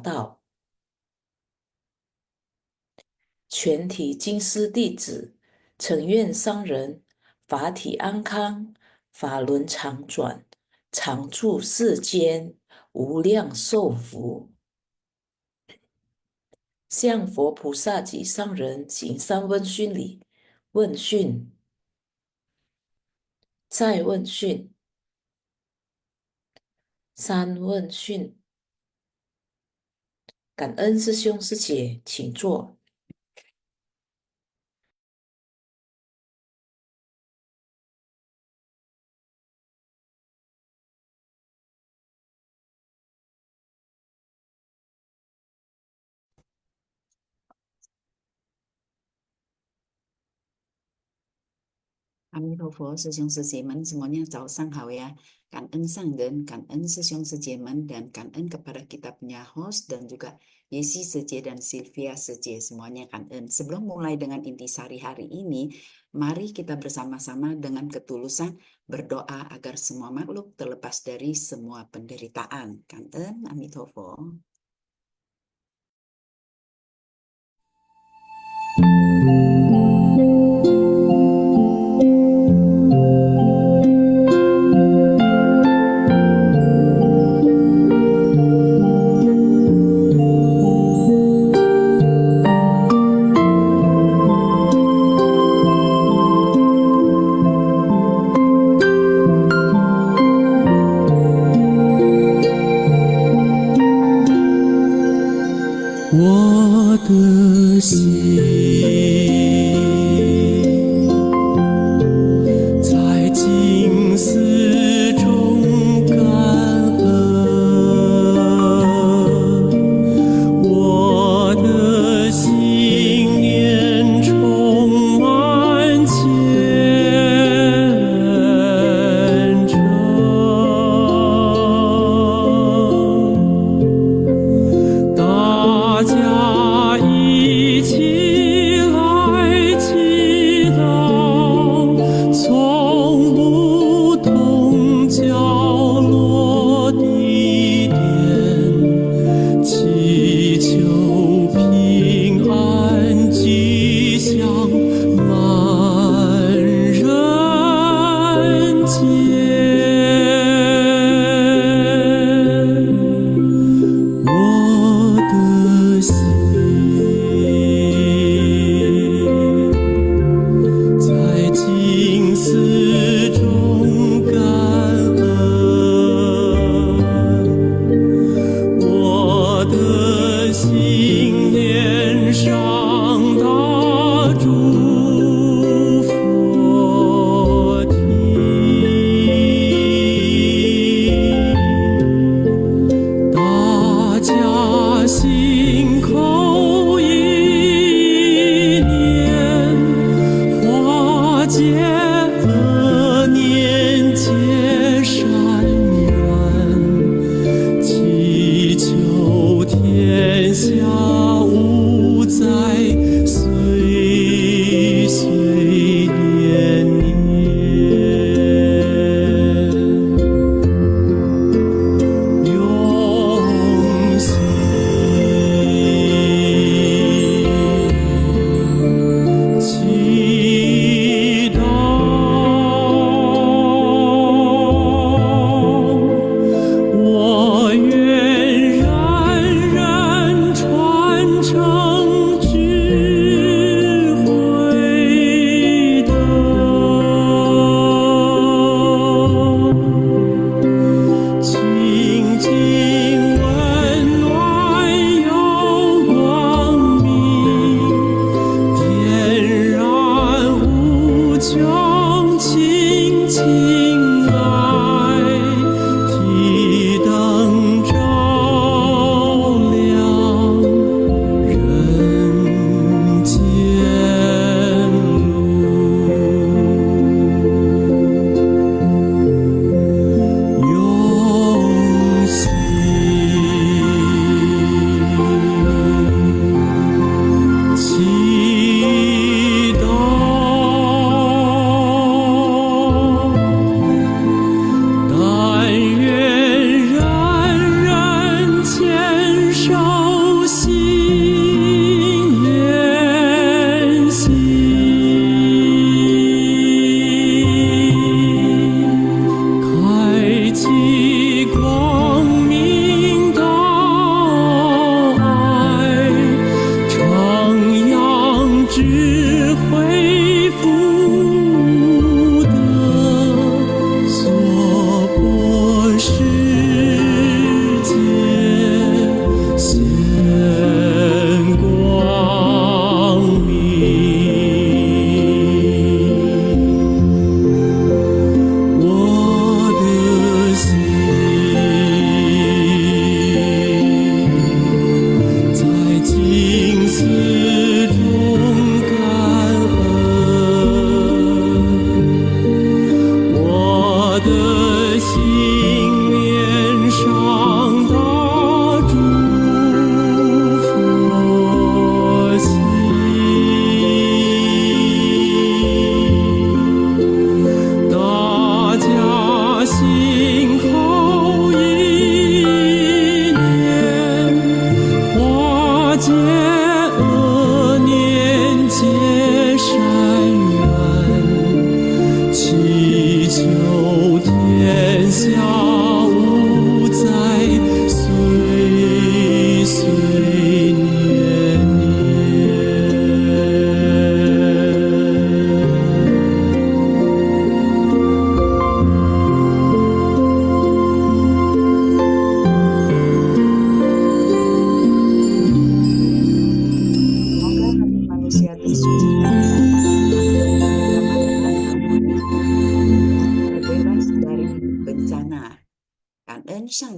道。全体金丝弟子，诚愿上人法体安康，法轮常转，常住世间，无量寿福。向佛菩萨及上人行三问讯礼。问讯，再问讯，三问讯。感恩师兄师姐，请坐。阿弥陀佛，师兄师姐们semuanya早上好ya. 感恩上人，感恩师兄师姐们, dan 感恩kepada kita punya host dan juga Yesi 师姐 dan Sylvia 师姐, semuanya 感恩. Sebelum mulai dengan intisari hari ini, mari kita bersama-sama dengan ketulusan berdoa agar semua makhluk terlepas dari semua penderitaan. Kanten, Amitofo.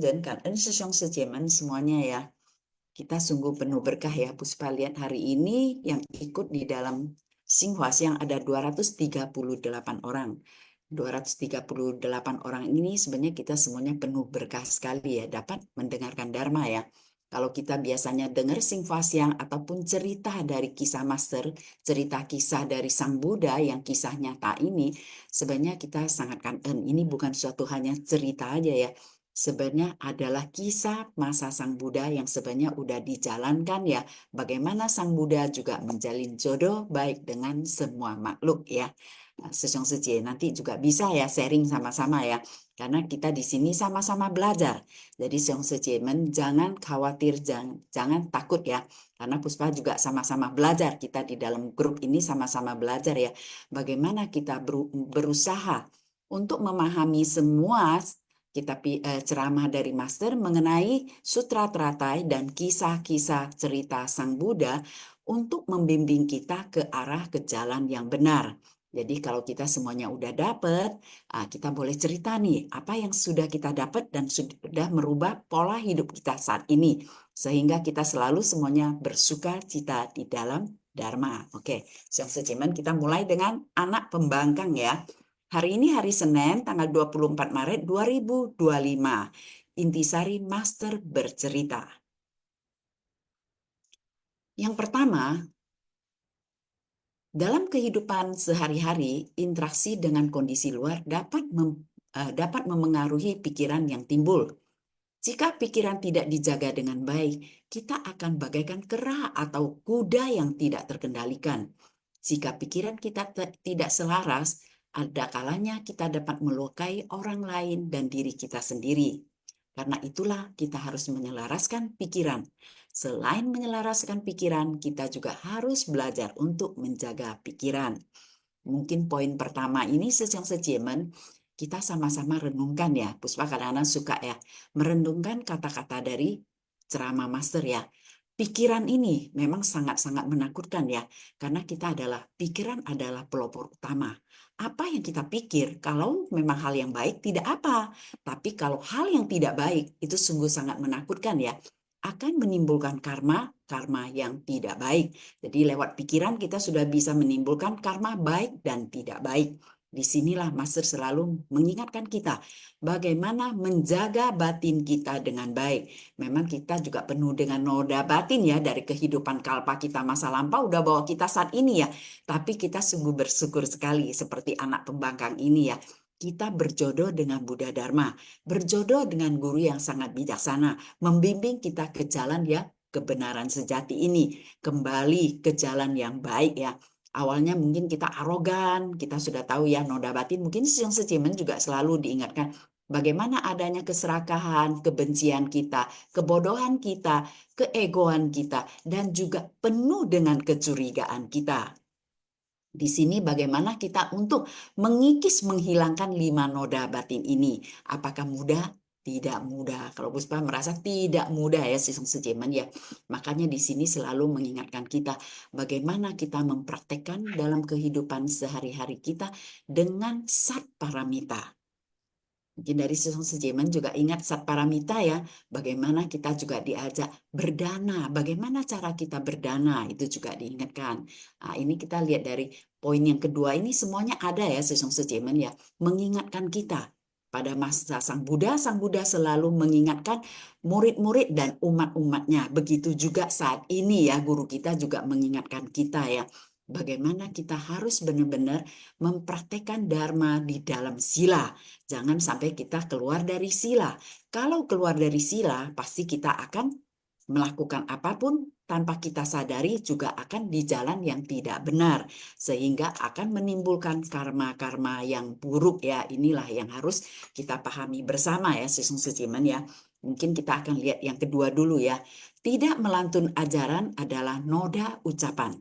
人，感恩师兄师姐们semuanya ya. Kita sungguh penuh berkah ya, Puspa lihat hari ini yang ikut di dalam Xinhua Xiang ada 238 orang. 238 orang ini sebenarnya kita semuanya penuh berkah sekali ya, dapat mendengarkan Dharma ya. Kalau kita biasanya dengar Xinhua Xiang ataupun cerita dari kisah Master, cerita kisah dari Sang Buddha yang kisah nyata ini, sebenarnya kita sangat kangen. Ini bukan suatu hanya cerita aja ya, sebenarnya adalah kisah masa Sang Buddha yang sebenarnya udah dijalankan ya. Bagaimana Sang Buddha juga menjalin jodoh baik dengan semua makhluk ya. Nah, Sesong Sejie nanti juga bisa ya sharing sama-sama ya. Karena kita di sini sama-sama belajar. Jadi Sesong Sejie jangan khawatir, jangan takut ya. Karena Puspa juga sama-sama belajar. Kita di dalam grup ini sama-sama belajar ya. Bagaimana kita berusaha untuk memahami semua kita ceramah dari Master mengenai Sutra Teratai dan kisah-kisah cerita Sang Buddha untuk membimbing kita ke arah ke jalan yang benar. Jadi kalau kita semuanya udah dapat, kita boleh cerita nih apa yang sudah kita dapat dan sudah merubah pola hidup kita saat ini. Sehingga kita selalu semuanya bersuka cita di dalam Dharma. Oke, Siang Secemen kita mulai dengan anak pembangkang ya. Hari ini hari Senin tanggal 24 Maret 2025. Intisari Master bercerita. Yang pertama, dalam kehidupan sehari-hari, interaksi dengan kondisi luar dapat memengaruhi pikiran yang timbul. Jika pikiran tidak dijaga dengan baik, kita akan bagaikan kera atau kuda yang tidak terkendalikan. Jika pikiran kita tidak selaras, ada kalanya kita dapat melukai orang lain dan diri kita sendiri. Karena itulah kita harus menyelaraskan pikiran. Selain menyelaraskan pikiran, kita juga harus belajar untuk menjaga pikiran. Mungkin poin pertama ini sejang sejemen, kita sama-sama renungkan ya. Puspa kadang-kadang suka ya, merenungkan kata-kata dari ceramah Master ya. Pikiran ini memang sangat-sangat menakutkan ya, karena pikiran adalah pelopor utama. Apa yang kita pikir, kalau memang hal yang baik tidak apa, tapi kalau hal yang tidak baik itu sungguh sangat menakutkan ya, akan menimbulkan karma yang tidak baik. Jadi lewat pikiran kita sudah bisa menimbulkan karma baik dan tidak baik. Disinilah Master selalu mengingatkan kita bagaimana menjaga batin kita dengan baik. Memang kita juga penuh dengan noda batin ya dari kehidupan kalpa kita masa lampau udah bawa kita saat ini ya. Tapi kita sungguh bersyukur sekali seperti anak pembangkang ini ya. Kita berjodoh dengan Buddha Dharma, berjodoh dengan guru yang sangat bijaksana, membimbing kita ke jalan yang kebenaran sejati ini, kembali ke jalan yang baik ya. Awalnya mungkin kita arogan, kita sudah tahu ya noda batin, mungkin yang secimen juga selalu diingatkan bagaimana adanya keserakahan, kebencian kita, kebodohan kita, keegoan kita, dan juga penuh dengan kecurigaan kita. Di sini bagaimana kita untuk mengikis, menghilangkan 5 noda batin ini. Apakah mudah? Tidak mudah. Kalau Puspa merasa tidak mudah ya Sisong Sejeman ya. Makanya di sini selalu mengingatkan kita bagaimana kita mempraktekkan dalam kehidupan sehari-hari kita dengan sat paramita. Mungkin dari Sisong Sejeman juga ingat sat paramita ya, bagaimana kita juga diajak berdana, bagaimana cara kita berdana, itu juga diingatkan. Nah, ini kita lihat dari poin yang kedua ini semuanya ada ya Sisong Sejeman ya, mengingatkan kita. Pada masa Sang Buddha selalu mengingatkan murid-murid dan umat-umatnya. Begitu juga saat ini ya, guru kita juga mengingatkan kita ya, bagaimana kita harus benar-benar mempraktekkan Dharma di dalam sila. Jangan sampai kita keluar dari sila. Kalau keluar dari sila, pasti kita akan melakukan apapun tanpa kita sadari juga akan di jalan yang tidak benar. Sehingga akan menimbulkan karma-karma yang buruk ya. Inilah yang harus kita pahami bersama ya, Sisung Secimen ya. Mungkin kita akan lihat yang kedua dulu ya. Tidak melantun ajaran adalah noda ucapan.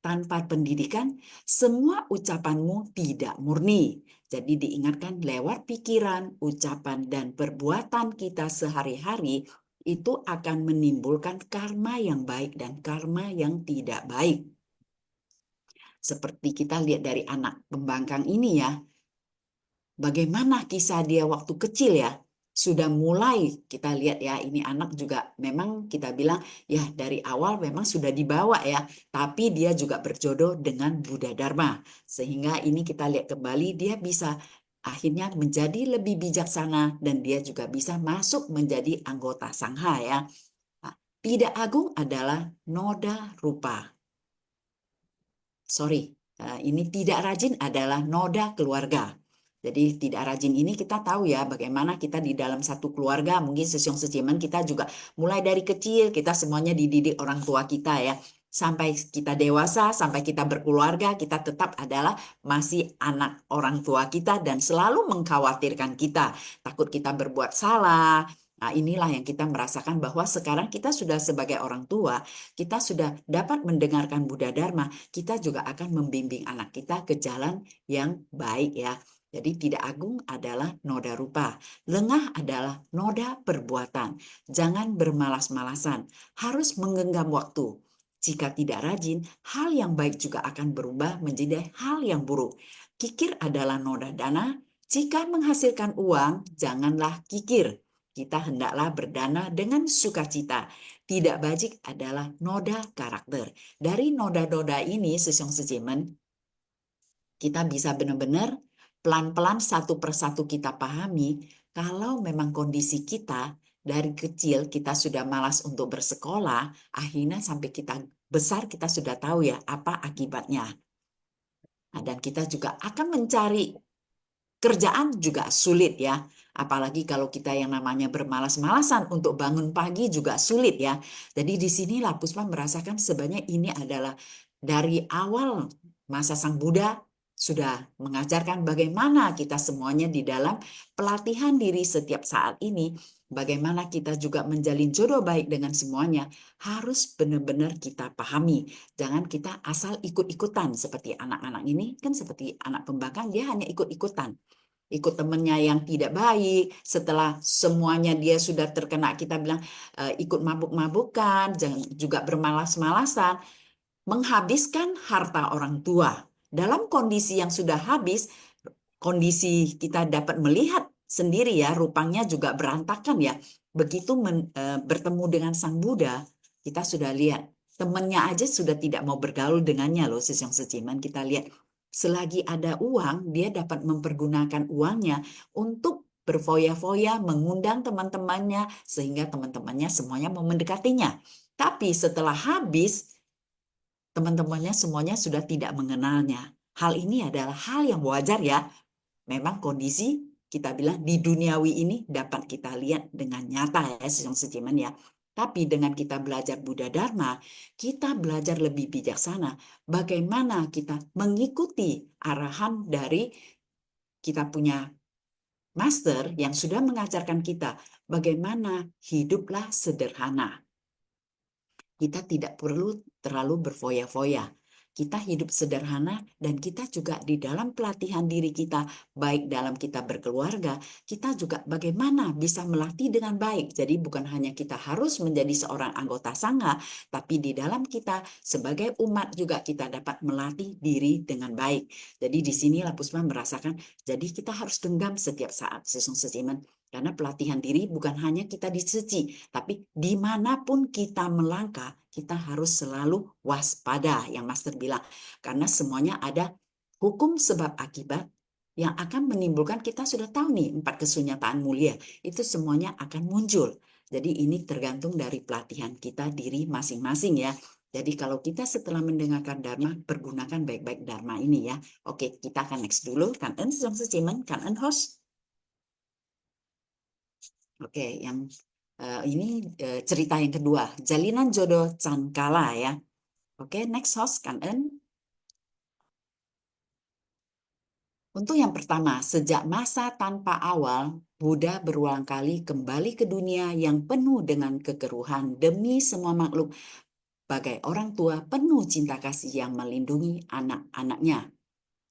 Tanpa pendidikan, semua ucapanmu tidak murni. Jadi diingatkan lewat pikiran, ucapan, dan perbuatan kita sehari-hari itu akan menimbulkan karma yang baik dan karma yang tidak baik. Seperti kita lihat dari anak pembangkang ini ya, bagaimana kisah dia waktu kecil ya, sudah mulai kita lihat ya, ini anak juga memang kita bilang ya dari awal memang sudah dibawa ya, tapi dia juga berjodoh dengan Buddha Dharma. Sehingga ini kita lihat kembali dia bisa akhirnya menjadi lebih bijaksana dan dia juga bisa masuk menjadi anggota sangha ya. Nah, tidak agung adalah noda rupa. Sorry, ini tidak rajin adalah noda keluarga. Jadi tidak rajin ini kita tahu ya bagaimana kita di dalam satu keluarga, mungkin Sesyong Sejemen kita juga mulai dari kecil kita semuanya dididik orang tua kita ya. Sampai kita dewasa, sampai kita berkeluarga, kita tetap adalah masih anak orang tua kita dan selalu mengkhawatirkan kita. Takut kita berbuat salah. Nah, inilah yang kita merasakan bahwa sekarang kita sudah sebagai orang tua, kita sudah dapat mendengarkan Buddha Dharma, kita juga akan membimbing anak kita ke jalan yang baik ya. Jadi tidak agung adalah noda rupa, lengah adalah noda perbuatan. Jangan bermalas-malasan, harus menggenggam waktu. Jika tidak rajin, hal yang baik juga akan berubah menjadi hal yang buruk. Kikir adalah noda dana, jika menghasilkan uang, janganlah kikir. Kita hendaklah berdana dengan sukacita. Tidak bajik adalah noda karakter. Dari noda-noda ini, Sesyong Sejemen, kita bisa benar-benar pelan-pelan satu persatu kita pahami kalau memang kondisi kita dari kecil kita sudah malas untuk bersekolah, akhirnya sampai kita besar kita sudah tahu ya apa akibatnya. Nah, dan kita juga akan mencari kerjaan juga sulit ya. Apalagi kalau kita yang namanya bermalas-malasan untuk bangun pagi juga sulit ya. Jadi disinilah Puspa merasakan sebenarnya ini adalah dari awal masa Sang Buddha sudah mengajarkan bagaimana kita semuanya di dalam pelatihan diri setiap saat ini. Bagaimana kita juga menjalin jodoh baik dengan semuanya. Harus benar-benar kita pahami. Jangan kita asal ikut-ikutan seperti anak-anak ini. Kan seperti anak pembangkang dia hanya ikut-ikutan. Ikut temannya yang tidak baik, setelah semuanya dia sudah terkena, kita bilang ikut mabuk-mabukan, juga bermalas-malasan, menghabiskan harta orang tua. Dalam kondisi yang sudah habis, kondisi kita dapat melihat sendiri ya, rupanya juga berantakan ya. Begitu bertemu dengan Sang Buddha, kita sudah lihat temannya aja sudah tidak mau bergaul dengannya loh, Sesyong Sejiman. Kita lihat selagi ada uang, dia dapat mempergunakan uangnya untuk berfoya-foya, mengundang teman-temannya, sehingga teman-temannya semuanya mau mendekatinya. Tapi setelah habis, teman-temannya semuanya sudah tidak mengenalnya. Hal ini adalah hal yang wajar ya. Memang kondisi kita bilang di duniawi ini dapat kita lihat dengan nyata ya, Sesyong Sejiman ya. Tapi dengan kita belajar Buddha Dharma, kita belajar lebih bijaksana. Bagaimana kita mengikuti arahan dari kita punya master yang sudah mengajarkan kita bagaimana hiduplah sederhana. Kita tidak perlu terlalu berfoya-foya. Kita hidup sederhana dan kita juga di dalam pelatihan diri kita, baik dalam kita berkeluarga, kita juga bagaimana bisa melatih dengan baik. Jadi bukan hanya kita harus menjadi seorang anggota sangha, tapi di dalam kita sebagai umat juga kita dapat melatih diri dengan baik. Jadi di sinilah Puspa merasakan, jadi kita harus genggam setiap saat, Sesyong Sejiman. Karena pelatihan diri bukan hanya kita di suci, tapi dimanapun kita melangkah, kita harus selalu waspada, yang Master bilang. Karena semuanya ada hukum sebab akibat yang akan menimbulkan, kita sudah tahu nih, 4 kesunyataan mulia, itu semuanya akan muncul. Jadi ini tergantung dari pelatihan kita diri masing-masing ya. Jadi kalau kita setelah mendengarkan Dharma, pergunakan baik-baik Dharma ini ya. Oke, kita akan next dulu. Kan En Sesyong Sejiman, kan En host. Oke, yang ini cerita yang kedua, jalinan jodoh Cankala ya. Oke, next host kan En. Untuk yang pertama, sejak masa tanpa awal, Buddha berulang kali kembali ke dunia yang penuh dengan kekeruhan demi semua makhluk, bagai orang tua penuh cinta kasih yang melindungi anak-anaknya.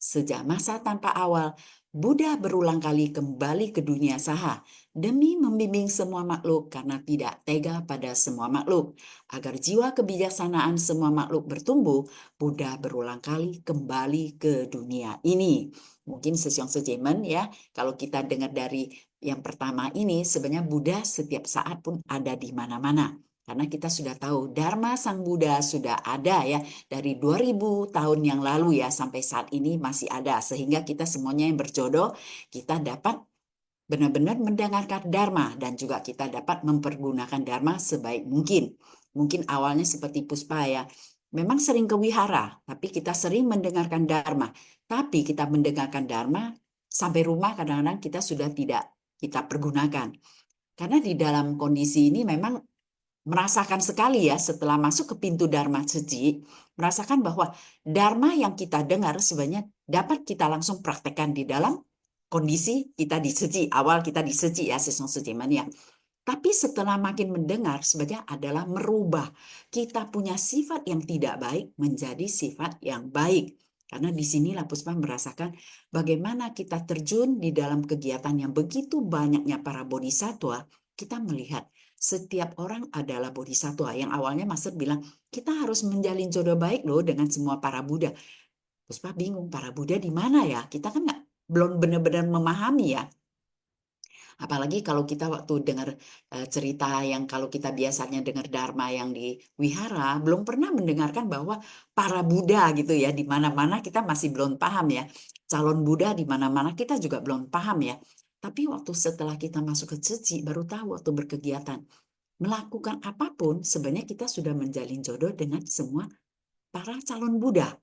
Sejak masa tanpa awal, Buddha berulang kali kembali ke dunia saha demi membimbing semua makhluk karena tidak tega pada semua makhluk. Agar jiwa kebijaksanaan semua makhluk bertumbuh, Buddha berulang kali kembali ke dunia ini. Mungkin Sesyong Sejemen ya, kalau kita dengar dari Yang pertama ini sebenarnya Buddha setiap saat pun ada di mana-mana. Karena kita sudah tahu Dharma Sang Buddha sudah ada ya dari 2000 tahun yang lalu ya sampai saat ini masih ada. Sehingga kita semuanya yang berjodoh kita dapat benar-benar mendengarkan Dharma dan juga kita dapat mempergunakan Dharma sebaik mungkin. Mungkin awalnya seperti Puspa ya, memang sering ke wihara, tapi kita sering mendengarkan Dharma. Tapi kita mendengarkan Dharma, sampai rumah kadang-kadang kita sudah tidak kita pergunakan. Karena di dalam kondisi ini memang merasakan sekali ya setelah masuk ke pintu Dharma Seji, merasakan bahwa Dharma yang kita dengar sebenarnya dapat kita langsung praktekkan di dalam kondisi kita di Seji. Awal kita di Seji ya, Sesong Sejiman ya. Tapi setelah makin mendengar sebenarnya adalah merubah kita punya sifat yang tidak baik menjadi sifat yang baik. Karena disinilah Puspa merasakan bagaimana kita terjun di dalam kegiatan yang begitu banyaknya para bodhisattva, kita melihat setiap orang adalah bodhisattva. Yang awalnya Master bilang, kita harus menjalin jodoh baik loh dengan semua para Buddha. Puspa bingung, para Buddha di mana ya? Kita kan belum benar-benar memahami ya. Apalagi kalau kita waktu dengar cerita yang kalau kita biasanya dengar Dharma yang di wihara, belum pernah mendengarkan bahwa para Buddha gitu ya, di mana-mana kita masih belum paham ya. Calon Buddha di mana-mana kita juga belum paham ya. Tapi waktu setelah kita masuk ke Suci, baru tahu waktu berkegiatan. Melakukan apapun, sebenarnya kita sudah menjalin jodoh dengan semua para calon Buddha.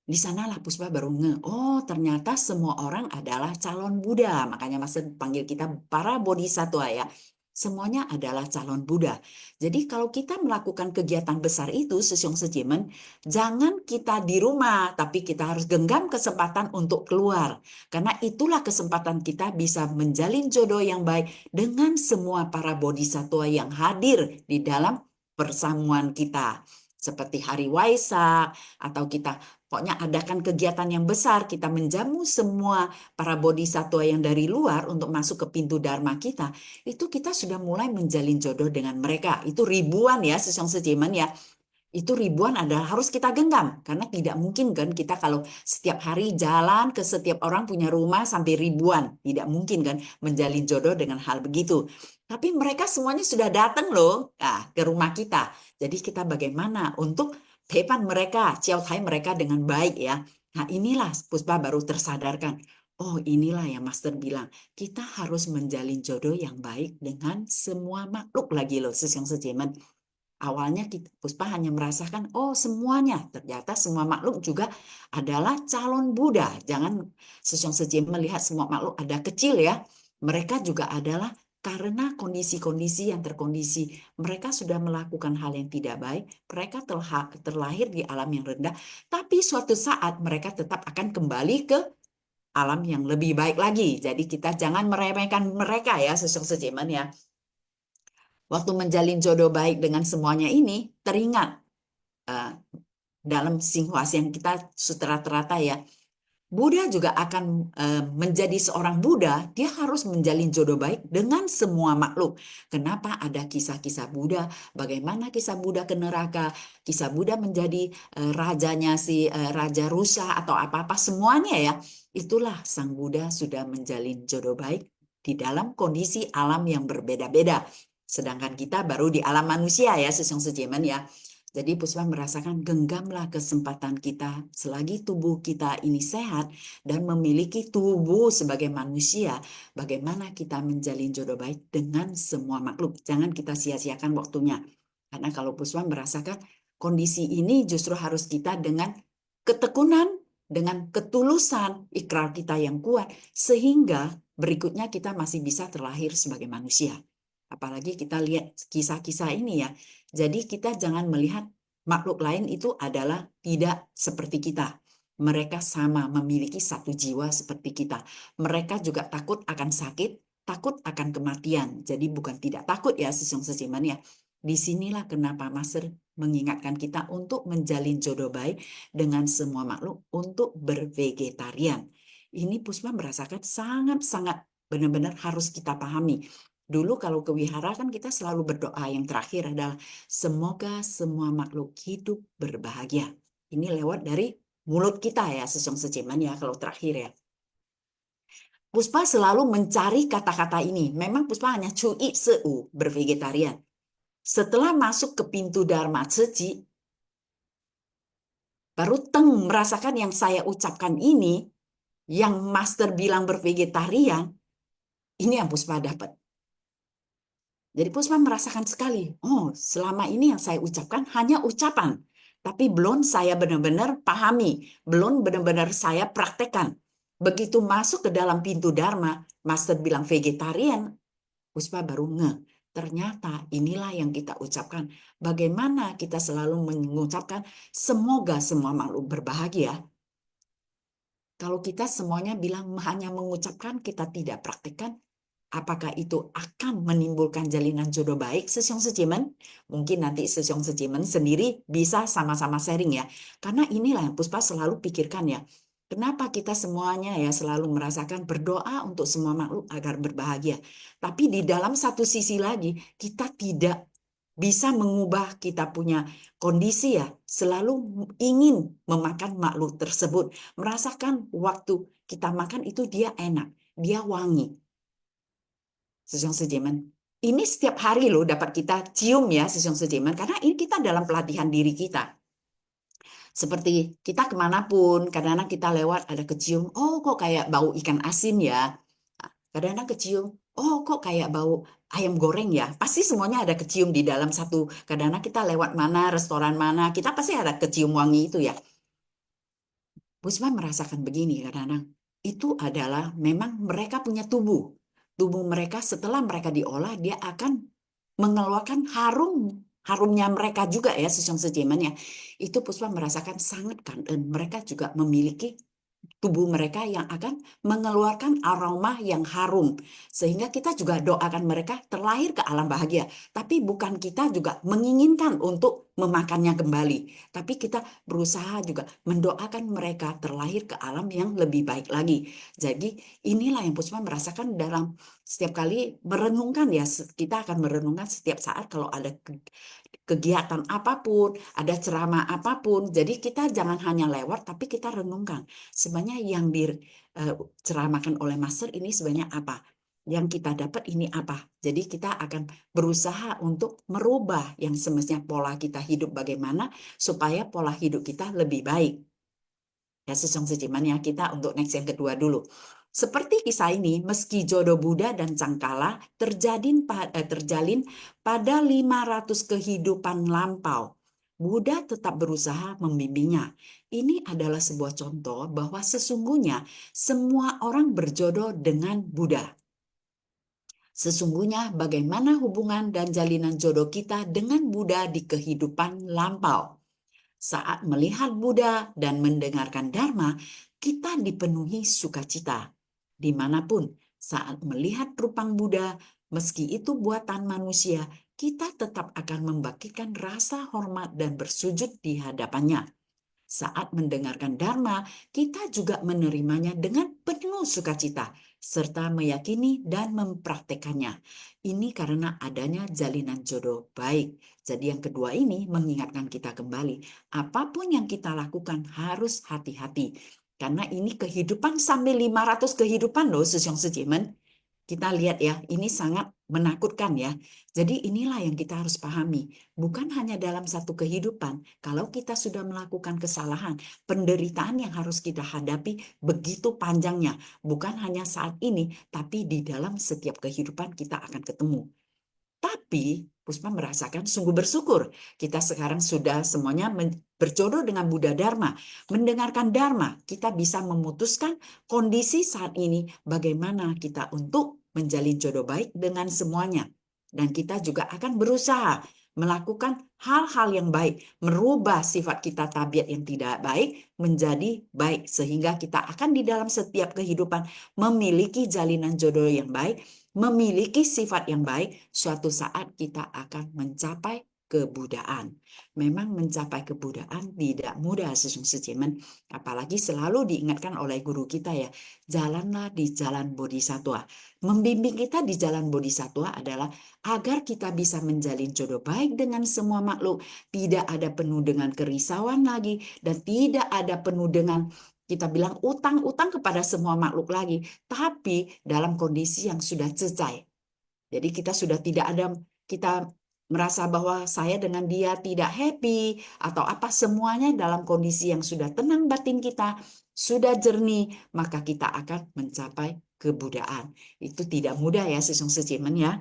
Di sanalah Puspa baru oh ternyata semua orang adalah calon Buddha. Makanya Mas panggil kita para bodhisattva ya. Semuanya adalah calon Buddha. Jadi kalau kita melakukan kegiatan besar itu, Sesyong Sejimen, jangan kita di rumah, tapi kita harus genggam kesempatan untuk keluar. Karena itulah kesempatan kita bisa menjalin jodoh yang baik dengan semua para bodhisattva yang hadir di dalam persamuan kita. Seperti Hari Waisak, atau kita pokoknya adakan kegiatan yang besar, kita menjamu semua para bodhisattva yang dari luar untuk masuk ke pintu Dharma kita, itu kita sudah mulai menjalin jodoh dengan mereka. Itu ribuan ya, Sesong Sejiman ya. Itu ribuan adalah harus kita genggam. Karena tidak mungkin kan kita kalau setiap hari jalan ke setiap orang punya rumah sampai ribuan. Tidak mungkin kan menjalin jodoh dengan hal begitu. Tapi mereka semuanya sudah datang loh ke rumah kita. Jadi kita bagaimana untuk depan mereka, ciautai mereka dengan baik ya. Nah inilah Puspa baru tersadarkan. Oh inilah yang Master bilang. Kita harus menjalin jodoh yang baik dengan semua makhluk lagi loh. Sesong Sejeman. Awalnya Puspa hanya merasakan, oh semuanya. Ternyata semua makhluk juga adalah calon Buddha. Jangan Sesong Sejem melihat semua makhluk ada kecil ya. Mereka juga adalah karena kondisi-kondisi yang terkondisi. Mereka sudah melakukan hal yang tidak baik. Mereka terlahir di alam yang rendah. Tapi suatu saat mereka tetap akan kembali ke alam yang lebih baik lagi. Jadi kita jangan meremehkan mereka ya, Sesong Sejeman ya. Waktu menjalin jodoh baik dengan semuanya ini, teringat dalam Xinhua yang kita rata-rata ya, Buddha juga akan menjadi seorang Buddha, dia harus menjalin jodoh baik dengan semua makhluk. Kenapa ada kisah-kisah Buddha, bagaimana kisah Buddha ke neraka, kisah Buddha menjadi rajanya si Raja Rusa atau apa-apa, semuanya ya. Itulah Sang Buddha sudah menjalin jodoh baik di dalam kondisi alam yang berbeda-beda. Sedangkan kita baru di alam manusia ya, Sesong Sejeman ya. Jadi Puspa merasakan genggamlah kesempatan kita selagi tubuh kita ini sehat dan memiliki tubuh sebagai manusia. Bagaimana kita menjalin jodoh baik dengan semua makhluk. Jangan kita sia-siakan waktunya. Karena kalau Puspa merasakan kondisi ini justru harus kita dengan ketekunan, dengan ketulusan ikrar kita yang kuat. Sehingga berikutnya kita masih bisa terlahir sebagai manusia. Apalagi kita lihat kisah-kisah ini ya. Jadi kita jangan melihat makhluk lain itu adalah tidak seperti kita. Mereka sama memiliki satu jiwa seperti kita. Mereka juga takut akan sakit, takut akan kematian. Jadi bukan tidak takut ya Sesong Sejiman ya. Disinilah kenapa Master mengingatkan kita untuk menjalin jodoh baik dengan semua makhluk untuk bervegetarian. Ini Puspa merasakan sangat-sangat benar-benar harus kita pahami. Dulu kalau ke wihara kan kita selalu berdoa yang terakhir adalah semoga semua makhluk hidup berbahagia. Ini lewat dari mulut kita ya, Sesong Sejeman ya kalau terakhir ya. Puspa selalu mencari kata-kata ini. Memang Puspa hanya cui seu, bervegetarian. Setelah masuk ke pintu Dharma Ceci, baru teng merasakan yang saya ucapkan ini, yang master bilang bervegetarian, ini yang Puspa dapat. Jadi Puspa merasakan sekali, oh selama ini yang saya ucapkan hanya ucapan, tapi belum saya benar-benar pahami, belum benar-benar saya praktekkan. Begitu masuk ke dalam pintu Dharma, Master bilang vegetarian, Puspa baru ngeh, ternyata inilah yang kita ucapkan. Bagaimana kita selalu mengucapkan, semoga semua makhluk berbahagia. Kalau kita semuanya bilang hanya mengucapkan, kita tidak praktekkan, apakah itu akan menimbulkan jalinan jodoh baik Sesyong Sejimen? Mungkin nanti Sesyong Sejimen sendiri bisa sama-sama sharing ya. Karena inilah yang Puspa selalu pikirkan ya. Kenapa kita semuanya ya selalu merasakan berdoa untuk semua makhluk agar berbahagia. Tapi di dalam satu sisi lagi kita tidak bisa mengubah kita punya kondisi ya. Selalu ingin memakan makhluk tersebut. Merasakan waktu kita makan itu dia enak, dia wangi. Sesyong Sejeman. Ini setiap hari loh dapat kita cium ya Sesyong Sejeman. Karena ini kita dalam pelatihan diri kita. Seperti kita kemanapun, kadang-kadang kita lewat ada kecium, oh kok kayak bau ikan asin ya. Kadang-kadang kecium, oh kok kayak bau ayam goreng ya. Pasti semuanya ada kecium di dalam satu. Kadang-kadang kita lewat mana, restoran mana, kita pasti ada kecium wangi itu ya. Puspa merasakan begini kadang-kadang. Itu adalah memang mereka punya tubuh. Tubuh mereka setelah mereka diolah, dia akan mengeluarkan harumnya mereka juga ya, Sesyong Sejeman ya. Itu Puspa merasakan sangat kangen. Mereka juga memiliki tubuh mereka yang akan mengeluarkan aroma yang harum. Sehingga kita juga doakan mereka terlahir ke alam bahagia. Tapi bukan kita juga menginginkan untuk memakannya kembali. Tapi kita berusaha juga mendoakan mereka terlahir ke alam yang lebih baik lagi. Jadi inilah yang Puspa merasakan dalam setiap kali merenungkan ya. Kita akan merenungkan setiap saat kalau ada kegiatan apapun, ada ceramah apapun. Jadi kita jangan hanya lewat, tapi kita renungkan. Sebenarnya yang diceramahkan oleh Master ini sebenarnya apa? Yang kita dapat ini apa? Jadi kita akan berusaha untuk merubah yang semestinya pola kita hidup bagaimana supaya pola hidup kita lebih baik. Ya, Sesyong Sejiman ya, kita untuk next yang kedua dulu. Seperti kisah ini, meski jodoh Buddha dan Cangkala terjalin pada 500 kehidupan lampau, Buddha tetap berusaha membimbingnya. Ini adalah sebuah contoh bahwa sesungguhnya semua orang berjodoh dengan Buddha. Sesungguhnya bagaimana hubungan dan jalinan jodoh kita dengan Buddha di kehidupan lampau. Saat melihat Buddha dan mendengarkan Dharma, kita dipenuhi sukacita. Dimanapun, saat melihat rupang Buddha, meski itu buatan manusia, kita tetap akan membangkitkan rasa hormat dan bersujud di hadapannya. Saat mendengarkan Dharma, kita juga menerimanya dengan penuh sukacita, serta meyakini dan mempraktekannya. Ini karena adanya jalinan jodoh baik. Jadi yang kedua ini mengingatkan kita kembali, apapun yang kita lakukan harus hati-hati. Karena ini kehidupan sampai 500 kehidupan loh, Sesyong Sejemen. Kita lihat ya, ini sangat menakutkan ya. Jadi inilah yang kita harus pahami. Bukan hanya dalam satu kehidupan, kalau kita sudah melakukan kesalahan, penderitaan yang harus kita hadapi begitu panjangnya. Bukan hanya saat ini, tapi di dalam setiap kehidupan kita akan ketemu. Tapi Puspa merasakan sungguh bersyukur. Kita sekarang sudah semuanya berjodoh dengan Buddha Dharma. Mendengarkan Dharma, kita bisa memutuskan kondisi saat ini bagaimana kita untuk menjalin jodoh baik dengan semuanya. Dan kita juga akan berusaha melakukan hal-hal yang baik, merubah sifat kita tabiat yang tidak baik menjadi baik. Sehingga kita akan di dalam setiap kehidupan memiliki jalinan jodoh yang baik, memiliki sifat yang baik, suatu saat kita akan mencapai kebudaan. Memang mencapai kebudaan tidak mudah, Sesyong Sejemen. Apalagi selalu diingatkan oleh guru kita ya, jalanlah di jalan bodhisattva. Membimbing kita di jalan bodhisattva adalah agar kita bisa menjalin jodoh baik dengan semua makhluk, tidak ada penuh dengan kerisauan lagi, dan tidak ada penuh dengan kita bilang utang-utang kepada semua makhluk lagi, tapi dalam kondisi yang sudah selesai. Jadi kita sudah tidak ada, kita merasa bahwa saya dengan dia tidak happy atau apa, semuanya dalam kondisi yang sudah tenang batin kita, sudah jernih, maka kita akan mencapai kebudaan. Itu tidak mudah ya, Sesong Sejemen ya.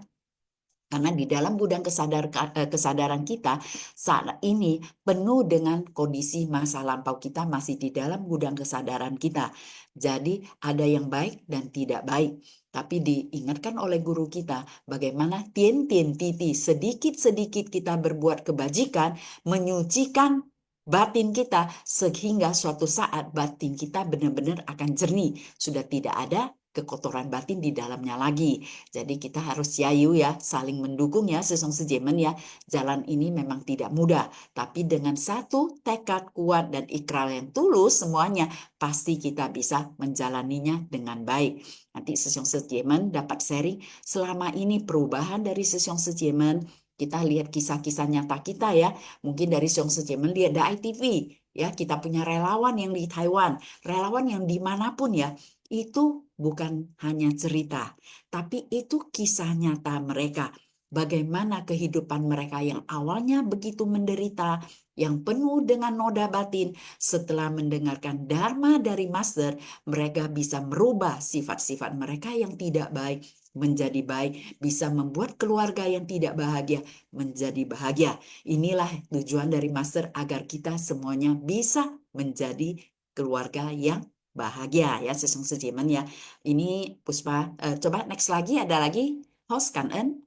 Karena di dalam gudang kesadaran kita saat ini penuh dengan kondisi masa lampau kita masih di dalam gudang kesadaran kita. Jadi ada yang baik dan tidak baik. Tapi diingatkan oleh guru kita bagaimana tien-tien titi sedikit-sedikit kita berbuat kebajikan menyucikan batin kita sehingga suatu saat batin kita benar-benar akan jernih. Sudah tidak ada kekotoran batin di dalamnya lagi. Jadi kita harus yayu ya, saling mendukung ya, Sesong Sejemen ya. Jalan ini memang tidak mudah, tapi dengan satu tekad kuat dan ikrar yang tulus semuanya, pasti kita bisa menjalaninya dengan baik. Nanti Sesong Sejemen dapat sharing selama ini perubahan dari Sesong Sejemen. Kita lihat kisah-kisah nyata kita ya. Mungkin dari Sesong Sejemen lihat di ITV. Ya, kita punya relawan yang di Taiwan, relawan yang dimanapun ya, itu bukan hanya cerita, tapi itu kisah nyata mereka. Bagaimana kehidupan mereka yang awalnya begitu menderita, yang penuh dengan noda batin, setelah mendengarkan dharma dari master, mereka bisa merubah sifat-sifat mereka yang tidak baik menjadi baik, bisa membuat keluarga yang tidak bahagia menjadi bahagia. Inilah tujuan dari master, agar kita semuanya bisa menjadi keluarga yang bahagia ya, Sesong Sejemen ya. Ini Puspa, coba next lagi, ada lagi host kan En?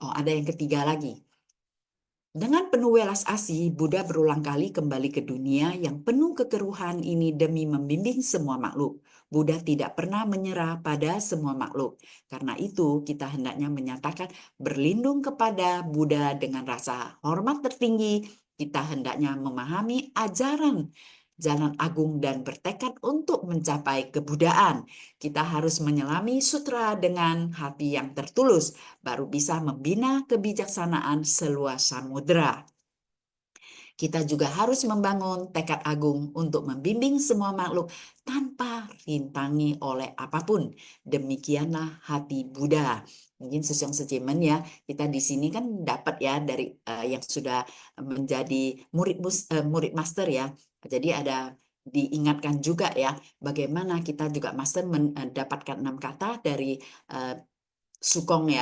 Oh, ada yang ketiga lagi. Dengan penuh welas asih, Buddha berulang kali kembali ke dunia yang penuh kekeruhan ini demi membimbing semua makhluk. Buddha tidak pernah menyerah pada semua makhluk. Karena itu, kita hendaknya menyatakan berlindung kepada Buddha dengan rasa hormat tertinggi. Kita hendaknya memahami ajaran jalan agung dan bertekad untuk mencapai kebudaan. Kita harus menyelami sutra dengan hati yang tertulus, baru bisa membina kebijaksanaan seluas samudera. Kita juga harus membangun tekad agung untuk membimbing semua makhluk tanpa rintangi oleh apapun. Demikianlah hati Buddha. Mungkin Sesong Sejemen ya, kita di sini kan dapat ya dari yang sudah menjadi murid master ya. Jadi ada diingatkan juga ya, bagaimana kita juga master mendapatkan 6 kata dari Sukong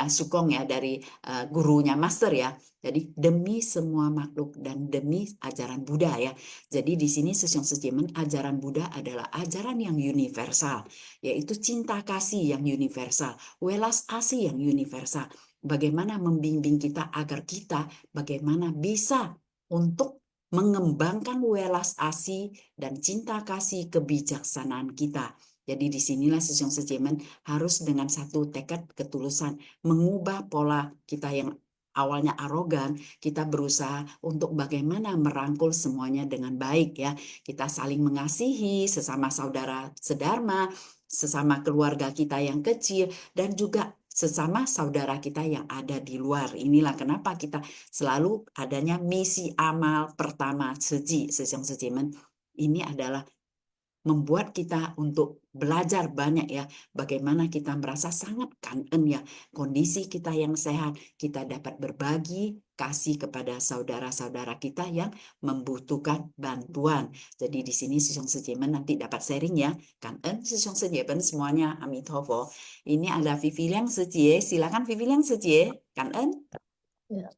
ya dari gurunya master ya. Jadi demi semua makhluk dan demi ajaran Buddha ya. Jadi di sini Sesong Sejemen, ajaran Buddha adalah ajaran yang universal, yaitu cinta kasih yang universal, welas asih yang universal. Bagaimana membimbing kita agar kita bagaimana bisa untuk mengembangkan welas asih dan cinta kasih kebijaksanaan kita. Jadi disinilah Sesong Sejemen harus dengan satu tekad ketulusan mengubah pola kita yang awalnya arogan, kita berusaha untuk bagaimana merangkul semuanya dengan baik ya. Kita saling mengasihi sesama saudara sedharma, sesama keluarga kita yang kecil, dan juga sesama saudara kita yang ada di luar. Inilah kenapa kita selalu adanya misi amal pertama seji, Sesong Sejemen. Ini adalah membuat kita untuk belajar banyak ya, bagaimana kita merasa sangat kangen ya, kondisi kita yang sehat, kita dapat berbagi kasih kepada saudara-saudara kita yang membutuhkan bantuan. Jadi di sini Sesong Sejemen nanti dapat sharing ya, kangen Sesong Sejemen semuanya, Amitabha. Ini ada Vivi Liang Sejie, silakan Vivi Liang Sejie, kangen.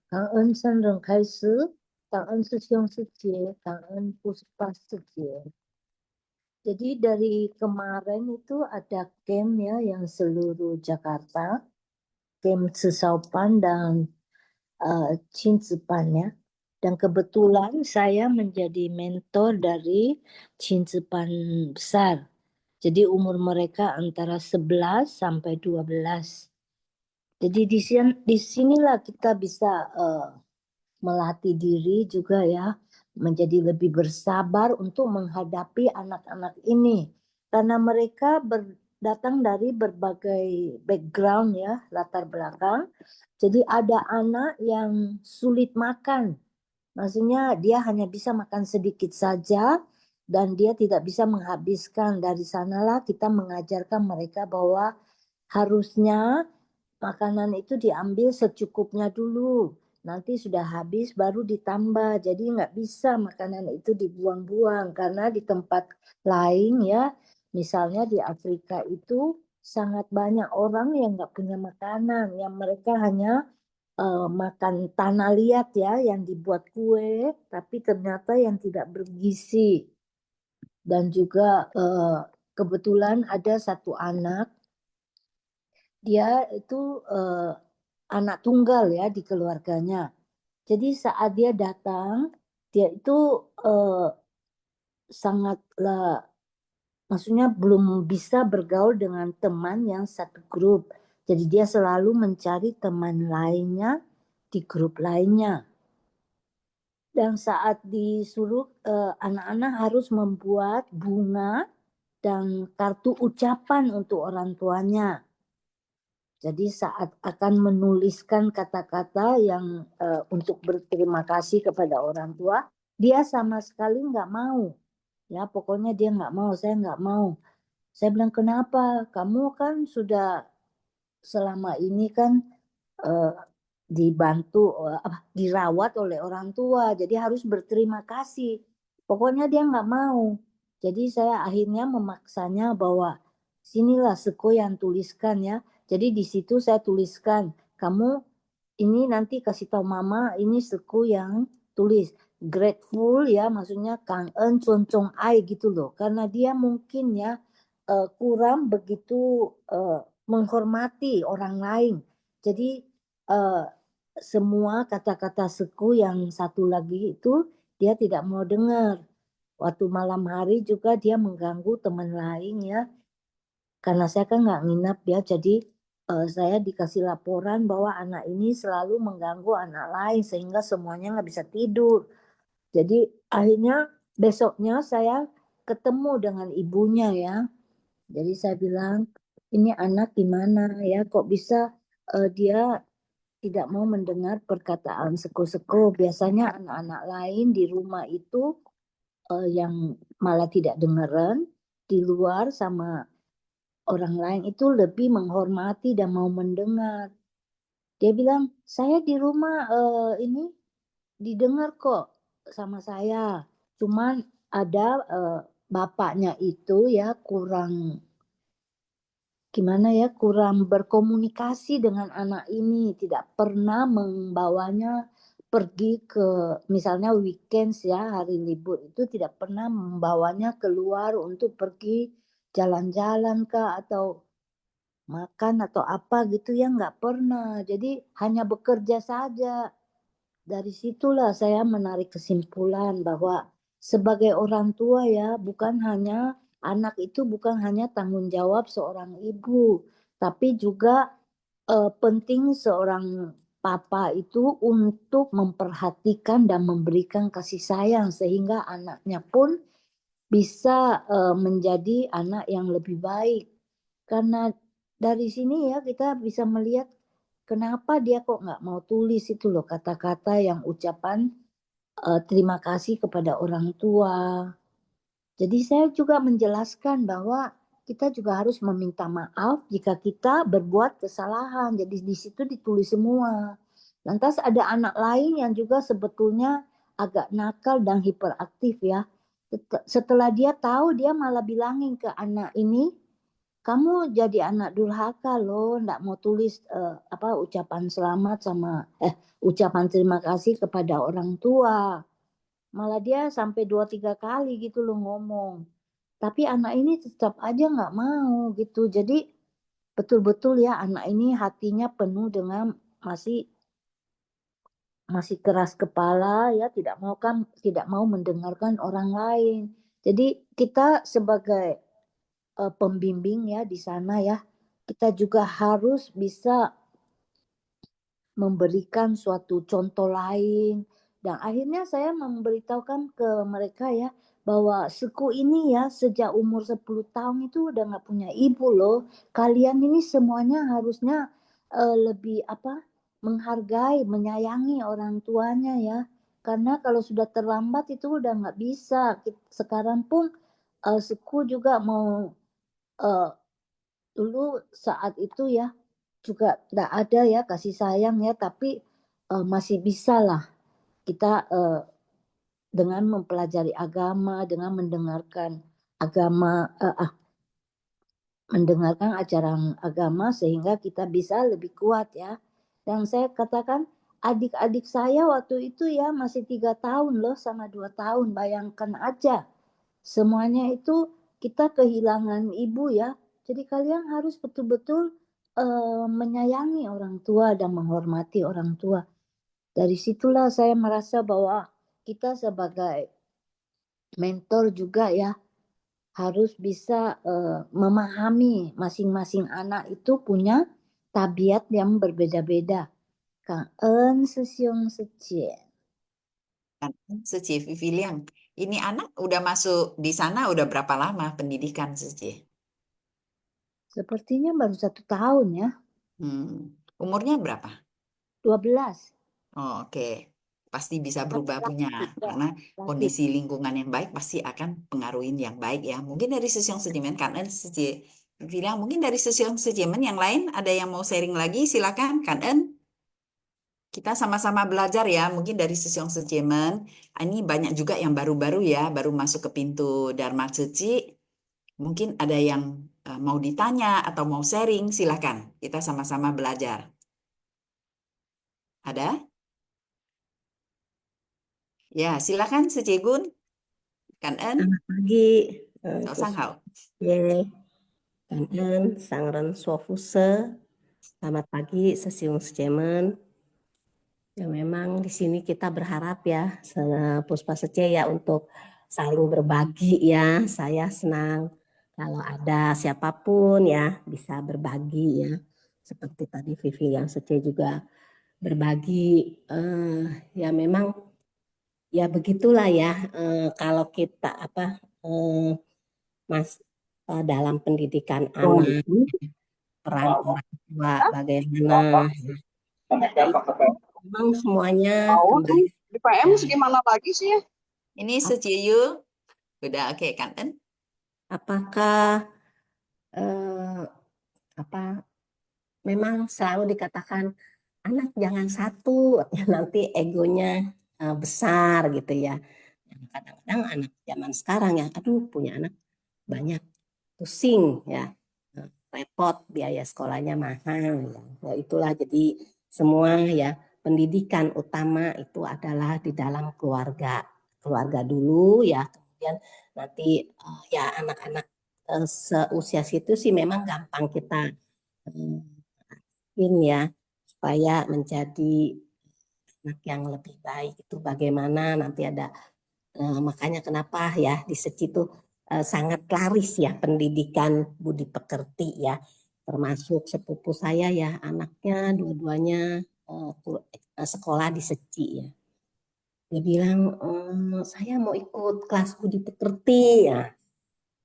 感恩三人开始，感恩师兄师姐，感恩布施巴师姐。Jadi dari kemarin itu ada camp ya yang seluruh Jakarta, camp Sesaupan dan Cinzipan ya. Dan kebetulan saya menjadi mentor dari Cinzipan besar. Jadi umur mereka antara 11 sampai 12. Jadi di sinilah kita bisa melatih diri juga ya, menjadi lebih bersabar untuk menghadapi anak-anak ini. Karena mereka datang dari berbagai background ya, latar belakang. Jadi ada anak yang sulit makan. Maksudnya dia hanya bisa makan sedikit saja. dan dia tidak bisa menghabiskan. Dari sanalah kita mengajarkan mereka bahwa harusnya makanan itu diambil secukupnya dulu. Nanti sudah habis baru ditambah. Jadi nggak bisa makanan itu dibuang-buang karena di tempat lain ya, misalnya di Afrika itu sangat banyak orang yang nggak punya makanan, yang mereka hanya makan tanah liat ya, yang dibuat kue, tapi ternyata yang tidak bergizi. Dan juga kebetulan ada satu anak, dia itu anak tunggal ya di keluarganya. Jadi saat dia datang, dia itu sangatlah, maksudnya belum bisa bergaul dengan teman yang satu grup. Jadi dia selalu mencari teman lainnya di grup lainnya. Dan saat disuruh anak-anak harus membuat bunga dan kartu ucapan untuk orang tuanya. Jadi saat akan menuliskan kata-kata yang untuk berterima kasih kepada orang tua, dia sama sekali nggak mau. Ya pokoknya dia nggak mau, saya nggak mau. Saya bilang kenapa? Kamu kan sudah selama ini kan dibantu dirawat oleh orang tua, jadi harus berterima kasih. Pokoknya dia nggak mau. Jadi saya akhirnya memaksanya bahwa sinilah Seko yang tuliskan ya. Jadi di situ saya tuliskan, kamu ini nanti kasih tahu mama, ini Seko yang tulis. Grateful ya, maksudnya kangen concong ai gitu loh. Karena dia mungkin ya kurang begitu menghormati orang lain. Jadi semua kata-kata Seku yang satu lagi itu dia tidak mau dengar. Waktu malam hari juga dia mengganggu teman lain ya. Karena saya kan nggak nginap ya, jadi saya dikasih laporan bahwa anak ini selalu mengganggu anak lain sehingga semuanya nggak bisa tidur. Jadi akhirnya besoknya saya ketemu dengan ibunya ya. Jadi saya bilang, ini anak gimana ya, kok bisa dia tidak mau mendengar perkataan Seko-Seko. Biasanya anak-anak lain di rumah itu yang malah tidak dengeran, di luar sama orang lain itu lebih menghormati dan mau mendengar. Dia bilang, saya di rumah ini didengar kok sama saya. Cuman ada bapaknya itu ya kurang gimana ya, kurang berkomunikasi dengan anak ini, tidak pernah membawanya pergi ke misalnya weekends ya, hari libur itu tidak pernah membawanya keluar untuk pergi jalan-jalan kah atau makan atau apa gitu ya, nggak pernah. Jadi hanya bekerja saja. Dari situlah saya menarik kesimpulan bahwa sebagai orang tua ya, bukan hanya anak itu bukan hanya tanggung jawab seorang ibu, tapi juga penting seorang papa itu untuk memperhatikan dan memberikan kasih sayang sehingga anaknya pun bisa menjadi anak yang lebih baik. Karena dari sini ya kita bisa melihat kenapa dia kok nggak mau tulis itu loh kata-kata yang ucapan terima kasih kepada orang tua. Jadi saya juga menjelaskan bahwa kita juga harus meminta maaf jika kita berbuat kesalahan. Jadi di situ ditulis semua. Lantas ada anak lain yang juga sebetulnya agak nakal dan hiperaktif ya. Setelah dia tahu, dia malah bilangin ke anak ini, kamu jadi anak durhaka loh, nggak mau tulis ucapan selamat sama ucapan terima kasih kepada orang tua. Malah dia sampai 2-3 kali gitu loh ngomong. Tapi anak ini tetap aja nggak mau gitu. Jadi betul-betul ya anak ini hatinya penuh dengan masih keras kepala ya, tidak mau mendengarkan orang lain. Jadi kita sebagai pembimbing ya di sana ya, kita juga harus bisa memberikan suatu contoh lain. Dan akhirnya saya memberitahukan ke mereka ya, bahwa Seku ini ya sejak umur 10 tahun itu udah nggak punya ibu loh. Kalian ini semuanya harusnya lebih menghargai, menyayangi orang tuanya ya. karena kalau sudah terlambat itu udah nggak bisa. Sekarang pun suku juga mau dulu saat itu ya juga nggak ada ya kasih sayang ya, tapi masih bisa lah kita dengan mempelajari agama, dengan mendengarkan ajaran agama sehingga kita bisa lebih kuat ya. Dan saya katakan adik-adik saya waktu itu ya masih 3 tahun loh sama 2 tahun. Bayangkan aja semuanya itu kita kehilangan ibu ya. Jadi kalian harus betul-betul menyayangi orang tua dan menghormati orang tua. Dari situlah saya merasa bahwa kita sebagai mentor juga ya harus bisa memahami masing-masing anak itu punya tabiat yang berbeda-beda. Kang En sesiong secie. Kan Suci Vivi Liang. Ini anak udah masuk di sana udah berapa lama pendidikan Suci? Sepertinya baru 1 tahun ya, Umurnya berapa? 12. Oh, oke. Pasti bisa berubah punya Laki-laki ya, karena laki. kondisi lingkungan yang baik pasti akan pengaruhin yang baik ya. Mungkin dari sisi yang sejemen Kan Suci bilang mungkin dari sisi yang sejemen yang lain ada yang mau sharing lagi silakan Kan kita sama-sama belajar ya, mungkin dari Sesiong Sejemen. Ini banyak juga yang baru-baru ya, baru masuk ke pintu Dharma Suci. Mungkin ada yang mau ditanya atau mau sharing, silakan. Kita sama-sama belajar. Ada? Ya, silakan Sucegun, Kan Selamat pagi, Chào Sang Hảo. Ye, Kangen, Sangren Swafuse. Selamat pagi, Sesiung Sejemen. Ya memang di sini kita berharap ya, Puspa Sece ya untuk selalu berbagi ya. Saya senang kalau ada siapapun ya bisa berbagi ya. Seperti tadi Vivi yang Sece juga berbagi. Ya memang ya begitulah ya. Kalau kita Mas dalam pendidikan anak, peran orang tua bagaimana, ya itu memang semuanya kembali Di PM ya, gimana lagi sih ya? Ini Suciyu. Udah oke, Kan apakah apa memang selalu dikatakan anak jangan satu, nanti egonya besar gitu ya. Kadang-kadang anak zaman sekarang ya, aduh punya anak banyak pusing ya, repot biaya sekolahnya mahal ya. Ya itulah jadi semua ya pendidikan utama itu adalah di dalam keluarga dulu ya, kemudian nanti ya anak-anak seusia situ sih memang gampang kita ya supaya menjadi anak yang lebih baik itu bagaimana nanti ada makanya kenapa ya di situ sangat laris ya pendidikan budi pekerti ya, termasuk sepupu saya ya anaknya dua-duanya sekolah di Seci ya. Dia bilang saya mau ikut kelas budi pekerti ya.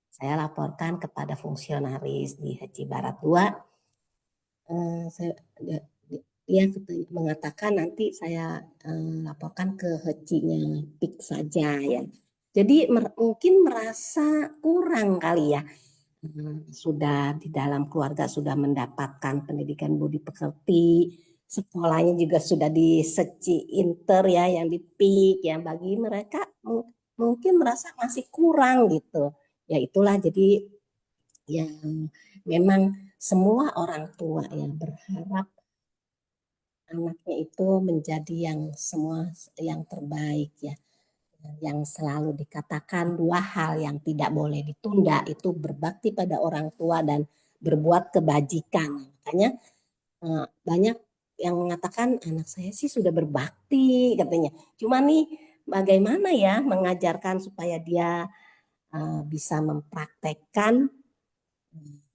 Saya laporkan kepada fungsionaris di Haji Barat 2. Dia mengatakan nanti saya laporkan ke Hajinya PIK saja ya. Jadi mungkin merasa kurang kali ya, sudah di dalam keluarga sudah mendapatkan pendidikan budi pekerti, sekolahnya juga sudah di Seci Inter ya, yang di PIK ya, bagi mereka mungkin merasa masih kurang gitu. Ya itulah jadi ya memang semua orang tua ya berharap anaknya itu menjadi yang semua yang terbaik ya. Yang selalu dikatakan 2 hal yang tidak boleh ditunda itu berbakti pada orang tua dan berbuat kebajikan. Makanya banyak yang mengatakan anak saya sih sudah berbakti katanya. Cuma nih bagaimana ya mengajarkan supaya dia bisa mempraktekkan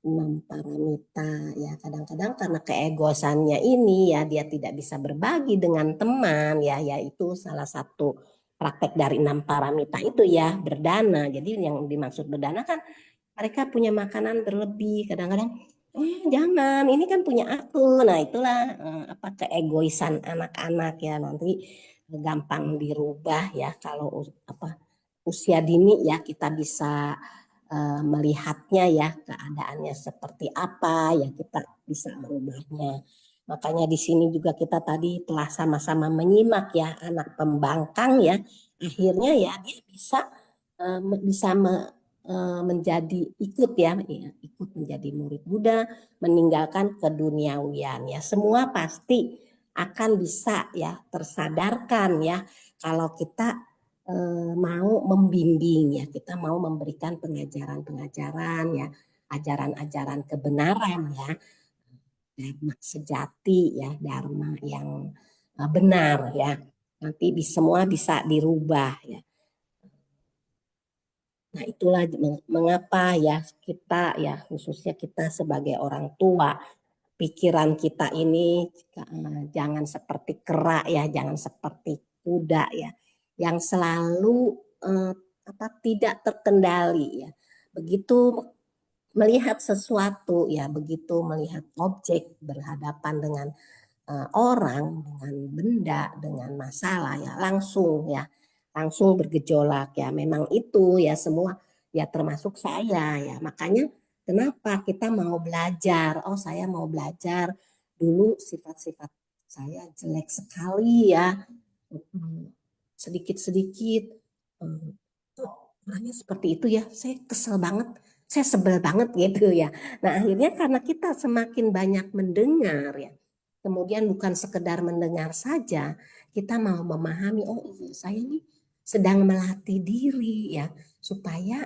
6 paramita ya, kadang-kadang karena keegosannya ini ya dia tidak bisa berbagi dengan teman ya, yaitu salah satu praktek dari 6 paramita itu ya berdana. Jadi yang dimaksud berdana kan mereka punya makanan berlebih, kadang-kadang jangan ini kan punya aku. Nah itulah apa keegoisan anak-anak ya, nanti gampang dirubah ya kalau usia dini ya kita bisa melihatnya ya keadaannya seperti apa ya kita bisa merubahnya. Makanya di sini juga kita tadi telah sama-sama menyimak ya anak pembangkang ya akhirnya ya dia bisa menjadi ikut ya ikut menjadi murid Buddha, meninggalkan keduniawian ya semua pasti akan bisa ya tersadarkan ya kalau kita mau membimbing ya kita mau memberikan pengajaran-pengajaran ya ajaran-ajaran kebenaran ya dharma sejati ya dharma yang benar ya nanti semua bisa dirubah ya. Nah itulah mengapa ya kita ya khususnya kita sebagai orang tua pikiran kita ini jangan seperti kera ya, jangan seperti kuda ya, yang selalu tidak terkendali ya. Begitu melihat sesuatu ya, begitu melihat objek berhadapan dengan orang, dengan benda, dengan masalah ya, langsung bergejolak ya. Memang itu ya semua ya termasuk saya ya. Makanya kenapa kita mau belajar? Oh, saya mau belajar. Dulu sifat-sifat saya jelek sekali ya. Sedikit-sedikit. Orangnya seperti itu ya. Saya kesel banget. Saya sebel banget gitu ya. Nah, akhirnya karena kita semakin banyak mendengar ya. Kemudian bukan sekedar mendengar saja, kita mau memahami, oh iya saya nih sedang melatih diri ya. Supaya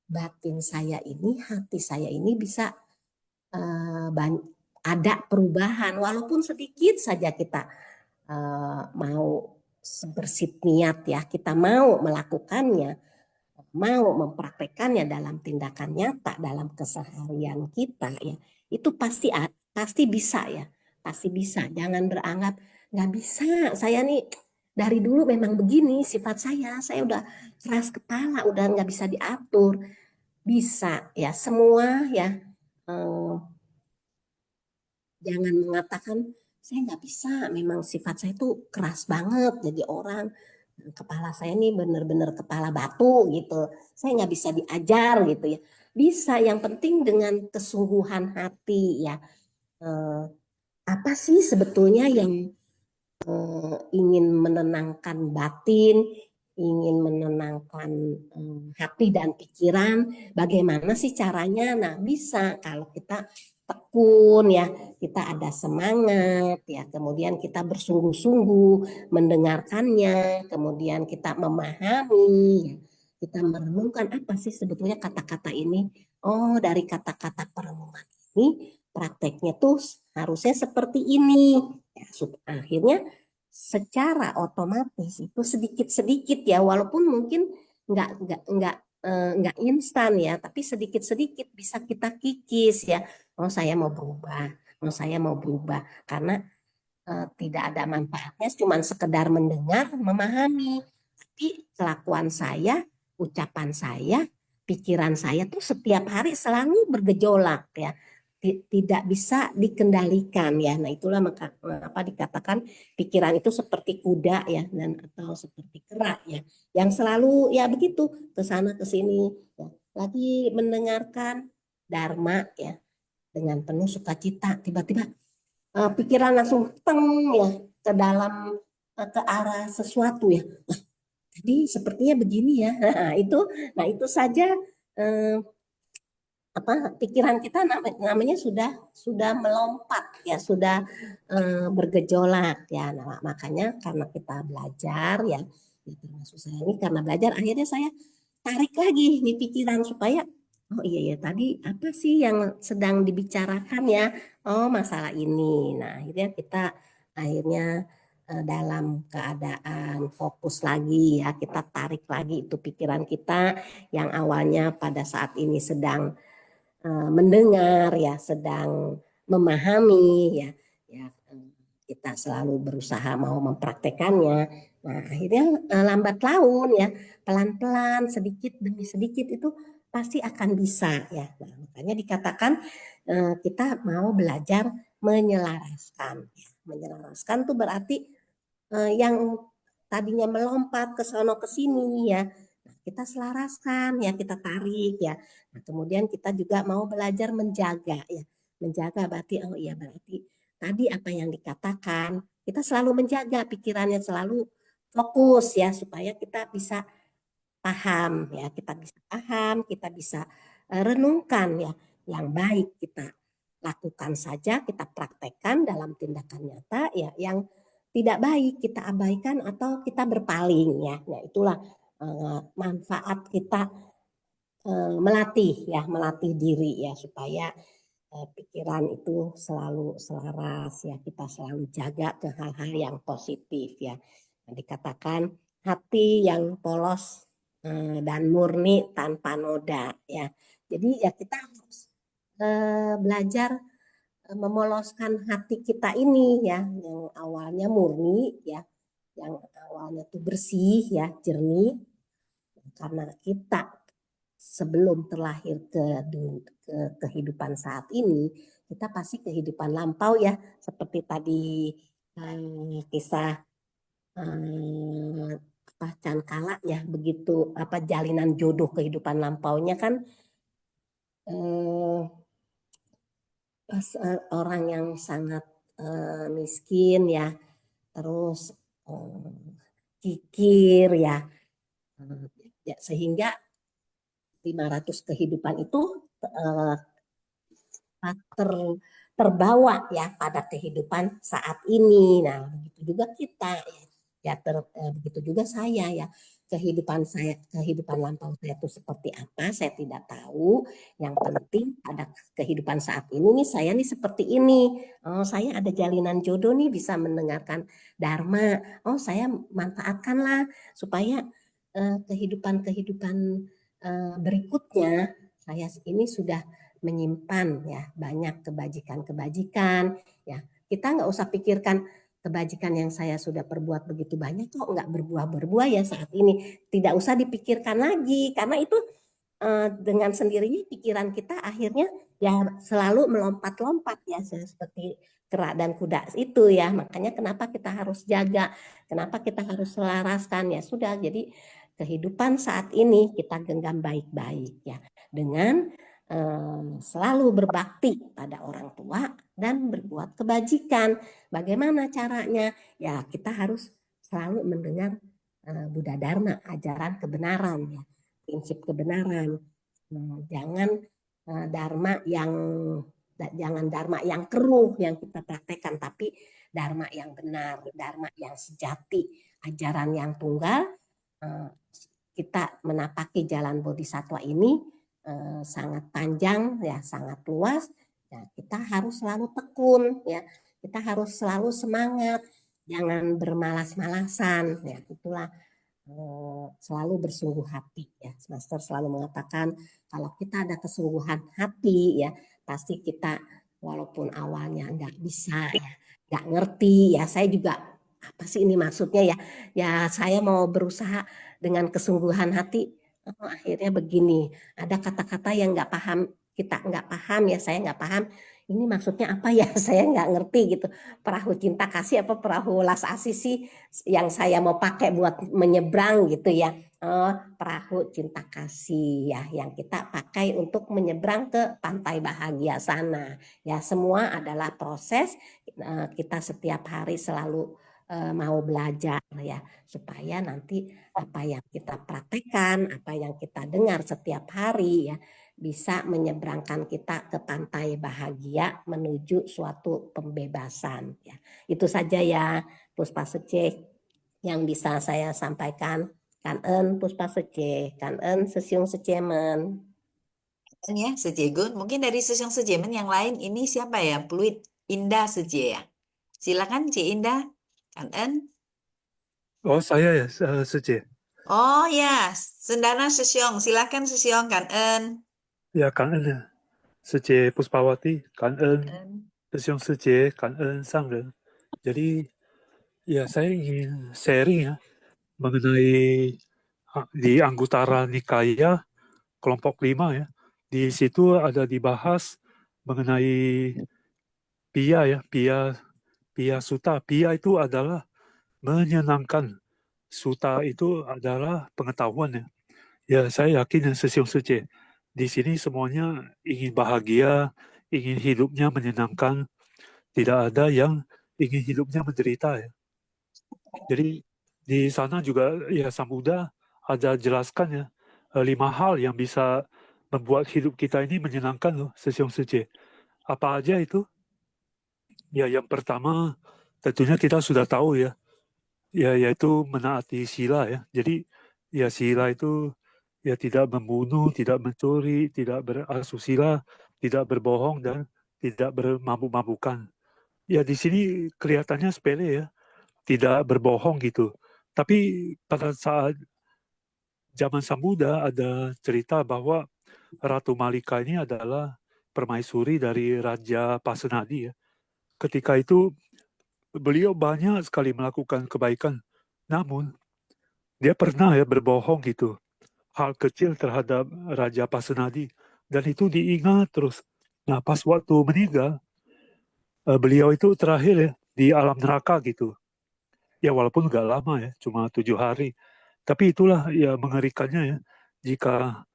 batin saya ini, hati saya ini bisa ada perubahan walaupun sedikit saja kita mau bersit niat ya kita mau melakukannya mau mempraktekannya dalam tindakan nyata dalam keseharian kita ya itu pasti bisa ya pasti bisa jangan beranggap nggak bisa saya nih dari dulu memang begini sifat saya udah keras kepala udah nggak bisa diatur bisa ya semua ya jangan mengatakan saya nggak bisa, memang sifat saya tuh keras banget jadi orang kepala saya nih bener-bener kepala batu gitu, saya nggak bisa diajar gitu ya. Bisa, yang penting dengan kesungguhan hati ya. Apa sih sebetulnya yang ingin menenangkan batin, ingin menenangkan hati dan pikiran, bagaimana sih caranya? Nah bisa kalau kita tekun ya, kita ada semangat ya, kemudian kita bersungguh-sungguh mendengarkannya, kemudian kita memahami, kita merenungkan apa sih sebetulnya kata-kata ini. Oh dari kata-kata perenungan ini prakteknya tuh harusnya seperti ini. Ya, akhirnya secara otomatis itu sedikit-sedikit ya, walaupun mungkin nggak instan ya, tapi sedikit-sedikit bisa kita kikis ya. Oh saya mau berubah, oh saya mau berubah karena tidak ada manfaatnya, cuma sekedar mendengar, memahami, tapi kelakuan saya, ucapan saya, pikiran saya tuh setiap hari selalu bergejolak ya, tidak bisa dikendalikan ya. Nah itulah mengapa dikatakan pikiran itu seperti kuda ya, dan atau seperti kera ya, yang selalu ya begitu ke sana ke sini ya. Lagi mendengarkan dharma ya dengan penuh sukacita, tiba-tiba pikiran langsung teng ya ke dalam ke arah sesuatu ya. Jadi sepertinya begini ya. Nah itu saja pikiran kita namanya sudah melompat ya, sudah bergejolak ya. Nah, makanya karena kita belajar ya, termasuk saya ini karena belajar akhirnya saya tarik lagi nih pikiran supaya oh iya ya tadi apa sih yang sedang dibicarakan ya? Oh masalah ini. Nah akhirnya dalam keadaan fokus lagi ya kita tarik lagi itu pikiran kita yang awalnya pada saat ini sedang mendengar ya sedang memahami ya kita selalu berusaha mau mempraktekannya. Nah akhirnya lambat laun ya pelan-pelan sedikit demi sedikit itu pasti akan bisa ya. Nah, makanya dikatakan kita mau belajar menyelaraskan. Menyelaraskan tuh berarti yang tadinya melompat ke sono ke sini ya. Nah, kita selaraskan ya, kita tarik ya. Nah, kemudian kita juga mau belajar menjaga ya. Menjaga berarti oh iya berarti tadi apa yang dikatakan, kita selalu menjaga pikirannya selalu fokus ya supaya kita bisa paham ya, kita bisa renungkan ya yang baik kita lakukan saja, kita praktekkan dalam tindakan nyata ya, yang tidak baik kita abaikan atau kita berpaling ya. Nah, itulah manfaat kita melatih diri ya supaya pikiran itu selalu selaras ya, kita selalu jaga ke hal-hal yang positif ya. Nah, dikatakan hati yang polos dan murni tanpa noda ya. Jadi ya kita harus belajar memoloskan hati kita ini ya, yang awalnya murni ya, yang awalnya tuh bersih ya, jernih, karena kita sebelum terlahir ke kehidupan saat ini, kita pasti kehidupan lampau ya, seperti tadi kisah apa Cankala ya, begitu apa jalinan jodoh kehidupan lampaunya kan orang yang sangat miskin ya, terus kikir ya, sehingga 500 kehidupan itu terbawa ya pada kehidupan saat ini. Nah, begitu juga kita ya, begitu juga saya ya. Kehidupan lampau saya itu seperti apa, saya tidak tahu. Yang penting pada kehidupan saat ini nih, saya nih seperti ini. Oh, saya ada jalinan jodoh nih, bisa mendengarkan dharma. Oh, saya manfaatkanlah supaya kehidupan berikutnya saya ini sudah menyimpan ya banyak kebajikan-kebajikan ya. Kita nggak usah pikirkan kebajikan yang saya sudah perbuat begitu banyak kok nggak berbuah-berbuah ya saat ini. Tidak usah dipikirkan lagi karena itu dengan sendirinya pikiran kita akhirnya ya selalu melompat-lompat ya seperti kera dan kuda itu ya. Makanya kenapa kita harus jaga, kenapa kita harus selaraskan ya sudah. Jadi kehidupan saat ini kita genggam baik-baik ya dengan selalu berbakti pada orang tua dan berbuat kebajikan. Bagaimana caranya? Ya kita harus selalu mendengar Buddha Dharma, ajaran kebenaran ya, prinsip kebenaran. Jangan dharma yang keruh yang kita praktekkan, tapi dharma yang benar, dharma yang sejati, ajaran yang tunggal. Kita menapaki jalan bodhisattva ini sangat panjang ya, sangat luas. Ya, kita harus selalu tekun ya, kita harus selalu semangat, jangan bermalas-malasan ya. Itulah selalu bersungguh hati ya. Master selalu mengatakan kalau kita ada kesungguhan hati ya, pasti kita walaupun awalnya nggak bisa ya, nggak ngerti ya, saya juga apa sih ini maksudnya ya, ya saya mau berusaha dengan kesungguhan hati. Oh, akhirnya begini, ada kata-kata yang nggak paham, kita nggak paham ya, saya nggak paham ini maksudnya apa ya, saya nggak ngerti gitu. Perahu cinta kasih apa perahu las asih sih yang saya mau pakai buat menyeberang gitu ya. Perahu cinta kasih ya yang kita pakai untuk menyeberang ke pantai bahagia sana. Ya semua adalah proses, kita setiap hari selalu mau belajar ya supaya nanti apa yang kita praktekkan, apa yang kita dengar setiap hari ya bisa menyeberangkan kita ke pantai bahagia menuju suatu pembebasan ya. Itu saja ya Puspa Seceh yang bisa saya sampaikan. Kan Puspa Seceh, kan Sesiung Secemen. Ya, Sejegun. Mungkin dari Sesiung Sejemen yang lain ini siapa ya? Pluit Indah Seje ya. Silakan Ci Indah. Kan Oh, saya ya, Seceh. Oh ya, Sendana Sesiong. Silakan Sesiong kan Ya, 感恩呢，Seceh Puspawati, 感恩师兄师姐，感恩上人. Jadi, ya saya ingin sharing ya mengenai di Anggutara Nikaya kelompok 5 ya. Di situ ada dibahas mengenai Piya ya, Piya Sutta. Piya itu adalah menyenangkan Suta itu adalah pengetahuan ya. Ya, saya yakin Sesiong Sece di sini semuanya ingin bahagia, ingin hidupnya menyenangkan, tidak ada yang ingin hidupnya menderita ya. Jadi di sana juga ya Sang Buddha ada jelaskan ya 5 hal yang bisa membuat hidup kita ini menyenangkan loh, Sesiong Sece. Apa aja itu? Ya, yang pertama tentunya kita sudah tahu ya, yaitu menaati sila ya. Jadi ya sila itu ya tidak membunuh, tidak mencuri, tidak berasusila, tidak berbohong dan tidak bermabuk-mabukan. Ya di sini kelihatannya sepele ya, tidak berbohong gitu. Tapi pada saat zaman Sang Buddha ada cerita bahwa Ratu Malika ini adalah permaisuri dari Raja Pasenadi ya. Ketika itu beliau banyak sekali melakukan kebaikan. Namun dia pernah ya berbohong gitu. Hal kecil terhadap Raja Pasenadi. Dan itu diingat terus. Nah pas waktu meninggal, beliau itu terakhir ya di alam neraka gitu. Ya walaupun nggak lama ya, cuma 7 hari. Tapi itulah ya mengerikannya ya. Jika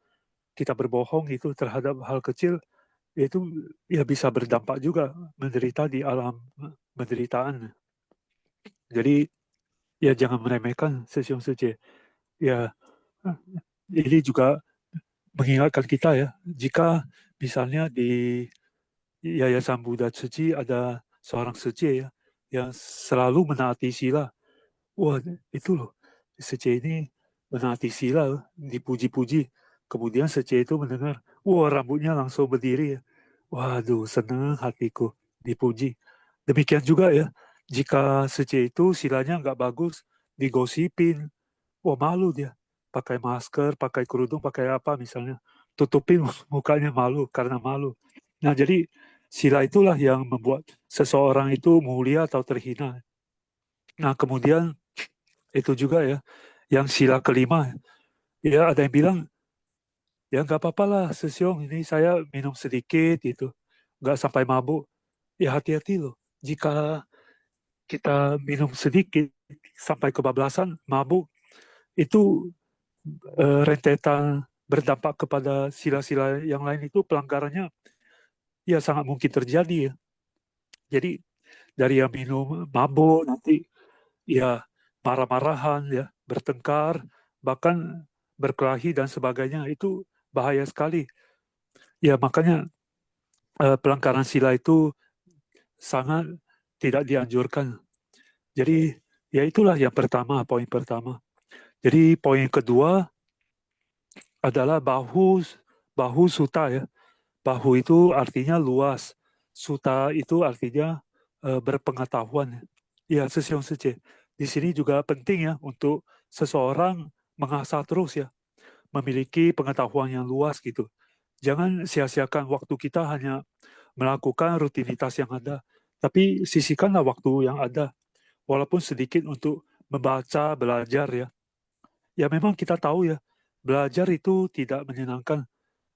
kita berbohong itu terhadap hal kecil, itu ya bisa berdampak juga menderita di alam penderitaan. Jadi ya jangan meremehkan Sesiong Sece. Ya ini juga mengingatkan kita ya, jika misalnya di Yayasan Buddha Suci ada seorang Sece ya, yang selalu menaati sila. Wah itu loh, Sece ini menaati sila, dipuji-puji. Kemudian Sece itu mendengar, wah rambutnya langsung berdiri ya. Waduh, senang hatiku dipuji. Demikian juga ya, jika Sece itu silanya nggak bagus, digosipin, wah malu dia. Pakai masker, pakai kerudung, pakai apa misalnya. Tutupin mukanya malu, karena malu. Nah jadi sila itulah yang membuat seseorang itu mulia atau terhina. Nah kemudian itu juga ya, yang sila kelima, ya ada yang bilang, ya nggak apa-apa lah Sesiong, ini saya minum sedikit gitu, nggak sampai mabuk. Ya hati-hati loh, jika kita minum sedikit sampai kebablasan, mabuk, itu rentetan berdampak kepada sila-sila yang lain itu pelanggarannya ya sangat mungkin terjadi ya. Jadi dari yang minum mabuk nanti ya marah-marahan ya, bertengkar, bahkan berkelahi dan sebagainya, itu bahaya sekali. Ya makanya pelanggaran sila itu sangat tidak dianjurkan. Jadi ya itulah yang pertama, poin pertama. Jadi poin kedua adalah bahu suta ya. Bahu itu artinya luas. Suta itu artinya berpengetahuan. Ya, Sesiong Sece. Di sini juga penting ya untuk seseorang mengasah terus ya, memiliki pengetahuan yang luas gitu. Jangan sia-siakan waktu kita hanya melakukan rutinitas yang ada, tapi sisihkanlah waktu yang ada, walaupun sedikit untuk membaca, belajar ya. Ya memang kita tahu ya, belajar itu tidak menyenangkan,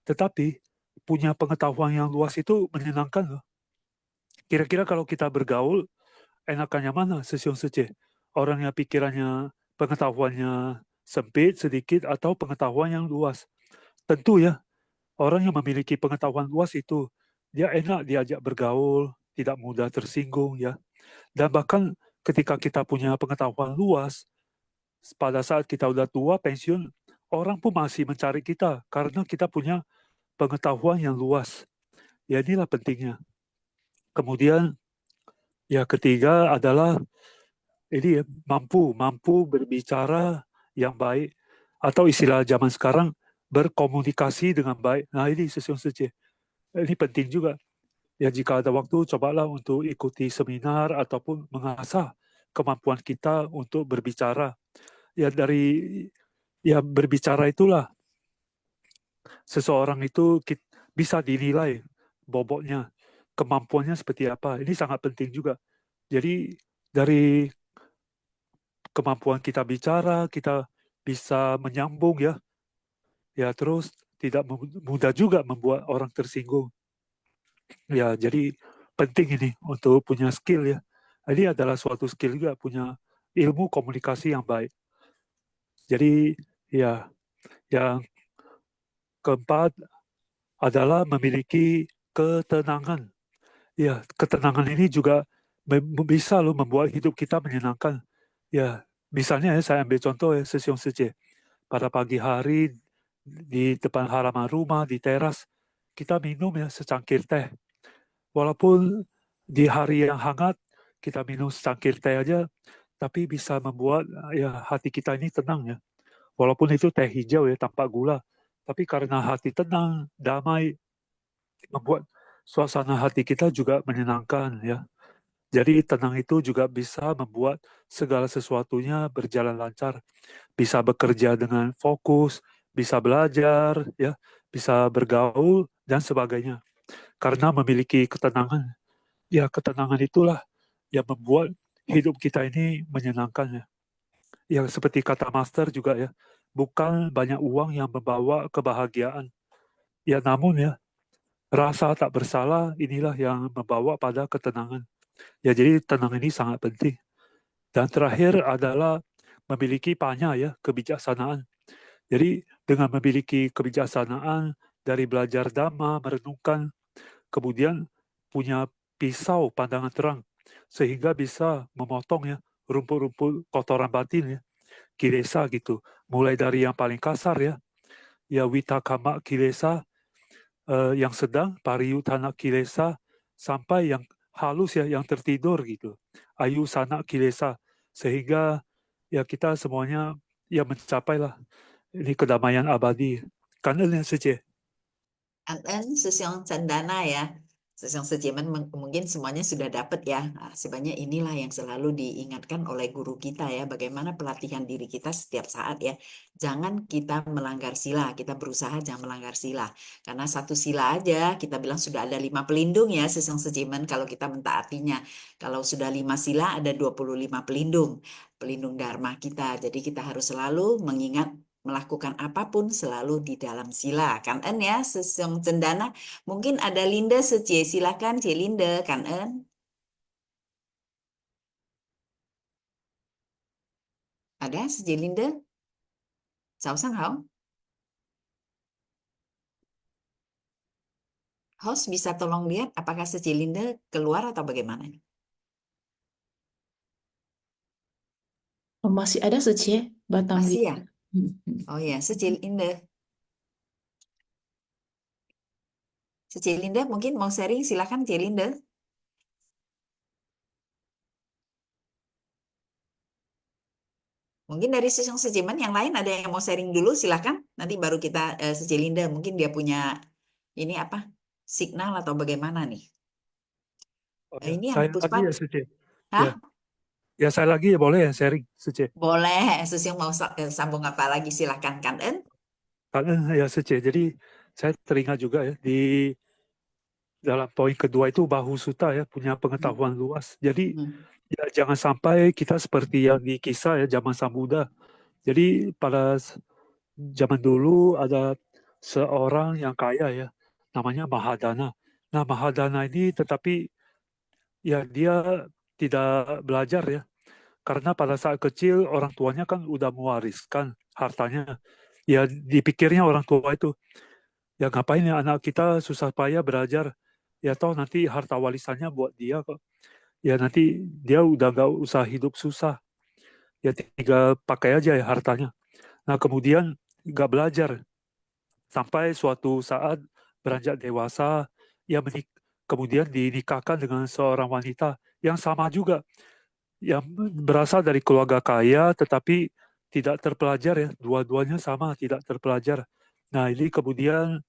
tetapi punya pengetahuan yang luas itu menyenangkan loh. Kira-kira kalau kita bergaul, enakannya mana Sesiong Sece? Orang yang pikirannya, pengetahuannya sempit sedikit atau pengetahuan yang luas? Tentu ya, orang yang memiliki pengetahuan luas itu, dia enak diajak bergaul, tidak mudah tersinggung ya. Dan bahkan ketika kita punya pengetahuan luas, pada saat kita udah tua, pensiun, orang pun masih mencari kita karena kita punya pengetahuan yang luas. Ya inilah pentingnya. Kemudian ya ketiga adalah ini ya, mampu berbicara yang baik, atau istilah zaman sekarang berkomunikasi dengan baik. Nah ini Sesiong Sece. Ini penting juga. Ya jika ada waktu cobalah untuk ikuti seminar ataupun mengasah kemampuan kita untuk berbicara. Ya dari ya berbicara itulah seseorang itu bisa dinilai bobotnya, kemampuannya seperti apa. Ini sangat penting juga. Jadi dari kemampuan kita bicara, kita bisa menyambung ya. Ya terus tidak mudah juga membuat orang tersinggung. Ya jadi penting ini untuk punya skill ya. Ini adalah suatu skill juga, punya ilmu komunikasi yang baik. Jadi ya, yang keempat adalah memiliki ketenangan. Ya, ketenangan ini juga bisa loh membuat hidup kita menyenangkan. Ya, misalnya ya, saya ambil contoh ya, Sesiong Sece. Pada pagi hari di depan halaman rumah, di teras, kita minum ya secangkir teh. Walaupun di hari yang hangat, kita minum secangkir teh aja, tapi bisa membuat ya hati kita ini tenang ya. Walaupun itu teh hijau ya, tanpa gula. Tapi karena hati tenang, damai, membuat suasana hati kita juga menyenangkan ya. Jadi tenang itu juga bisa membuat segala sesuatunya berjalan lancar, bisa bekerja dengan fokus, bisa belajar, ya, bisa bergaul dan sebagainya. Karena memiliki ketenangan, ya ketenangan itulah yang membuat hidup kita ini menyenangkan ya. Yang seperti kata Master juga ya, bukan banyak uang yang membawa kebahagiaan. Ya namun ya, rasa tak bersalah inilah yang membawa pada ketenangan. Ya jadi tenang ini sangat penting. Dan terakhir adalah memiliki panya ya, kebijaksanaan. Jadi dengan memiliki kebijaksanaan dari belajar dhamma, merenungkan, kemudian punya pisau pandangan terang, sehingga bisa memotong ya rumput-rumput kotoran batin ya, kilesa gitu. Mulai dari yang paling kasar ya witakama kilesa, yang sedang, pariyutana kilesa, sampai yang halus ya, yang tertidur gitu. Ayu sana kilesa, sehingga ya kita semuanya ya mencapailah ini kedamaian abadi. Karena saja. An Sesiong Candana ya. Sesiong Sejaman mungkin semuanya sudah dapat ya. Nah, sebenarnya inilah yang selalu diingatkan oleh guru kita ya. Bagaimana pelatihan diri kita setiap saat ya. Jangan kita melanggar sila. Kita berusaha jangan melanggar sila. Karena satu sila aja kita bilang sudah ada 5 pelindung ya Sesiong Sejaman kalau kita mentaatinya. Kalau sudah 5 sila ada 25 pelindung. Pelindung dharma kita. Jadi kita harus selalu mengingat melakukan apapun selalu di dalam sila. Kan En ya, Sesiong Cendana. Mungkin ada Linda Secie, silakan C Linda, Kan En. Ada Secie Linda? Sao Sang Hao? Host bisa tolong lihat apakah Secie Linda keluar atau bagaimana? Oh, masih ada Secie Batam Masih ya? Linda. Oh ya, Secie Linda. Secie Linda mungkin mau sharing, silakan C Linda. Mungkin dari Sesiong Sejaman yang lain ada yang mau sharing dulu, silakan. Nanti baru kita Secie Linda, mungkin dia punya ini apa? Signal atau bagaimana nih? Oh, ya. Ini yang Saya lagi Puspa. ya Suci. Hah? Ya saya lagi ya boleh ya sharing Suci. Boleh, Sesiong mau sambung apa lagi silahkan Kan En. Karena ya Suci. Jadi saya teringat juga ya di dalam poin kedua itu bahu suta ya punya pengetahuan luas. Jadi ya jangan sampai kita seperti yang di kisah ya zaman Sang Buddha. Jadi pada zaman dulu ada seorang yang kaya ya namanya Mahadana. Nah Mahadana ini tetapi ya dia tidak belajar ya karena pada saat kecil orang tuanya kan udah mewariskan hartanya. Ya dipikirnya orang tua itu ya ngapain ya anak kita susah payah belajar, ya toh nanti harta warisannya buat dia kok, ya nanti dia udah gak usah hidup susah, ya tinggal pakai aja ya hartanya. Nah kemudian gak belajar sampai suatu saat beranjak dewasa, ya kemudian dinikahkan dengan seorang wanita yang sama juga, yang berasal dari keluarga kaya tetapi tidak terpelajar ya, dua-duanya sama tidak terpelajar. Nah ini kemudian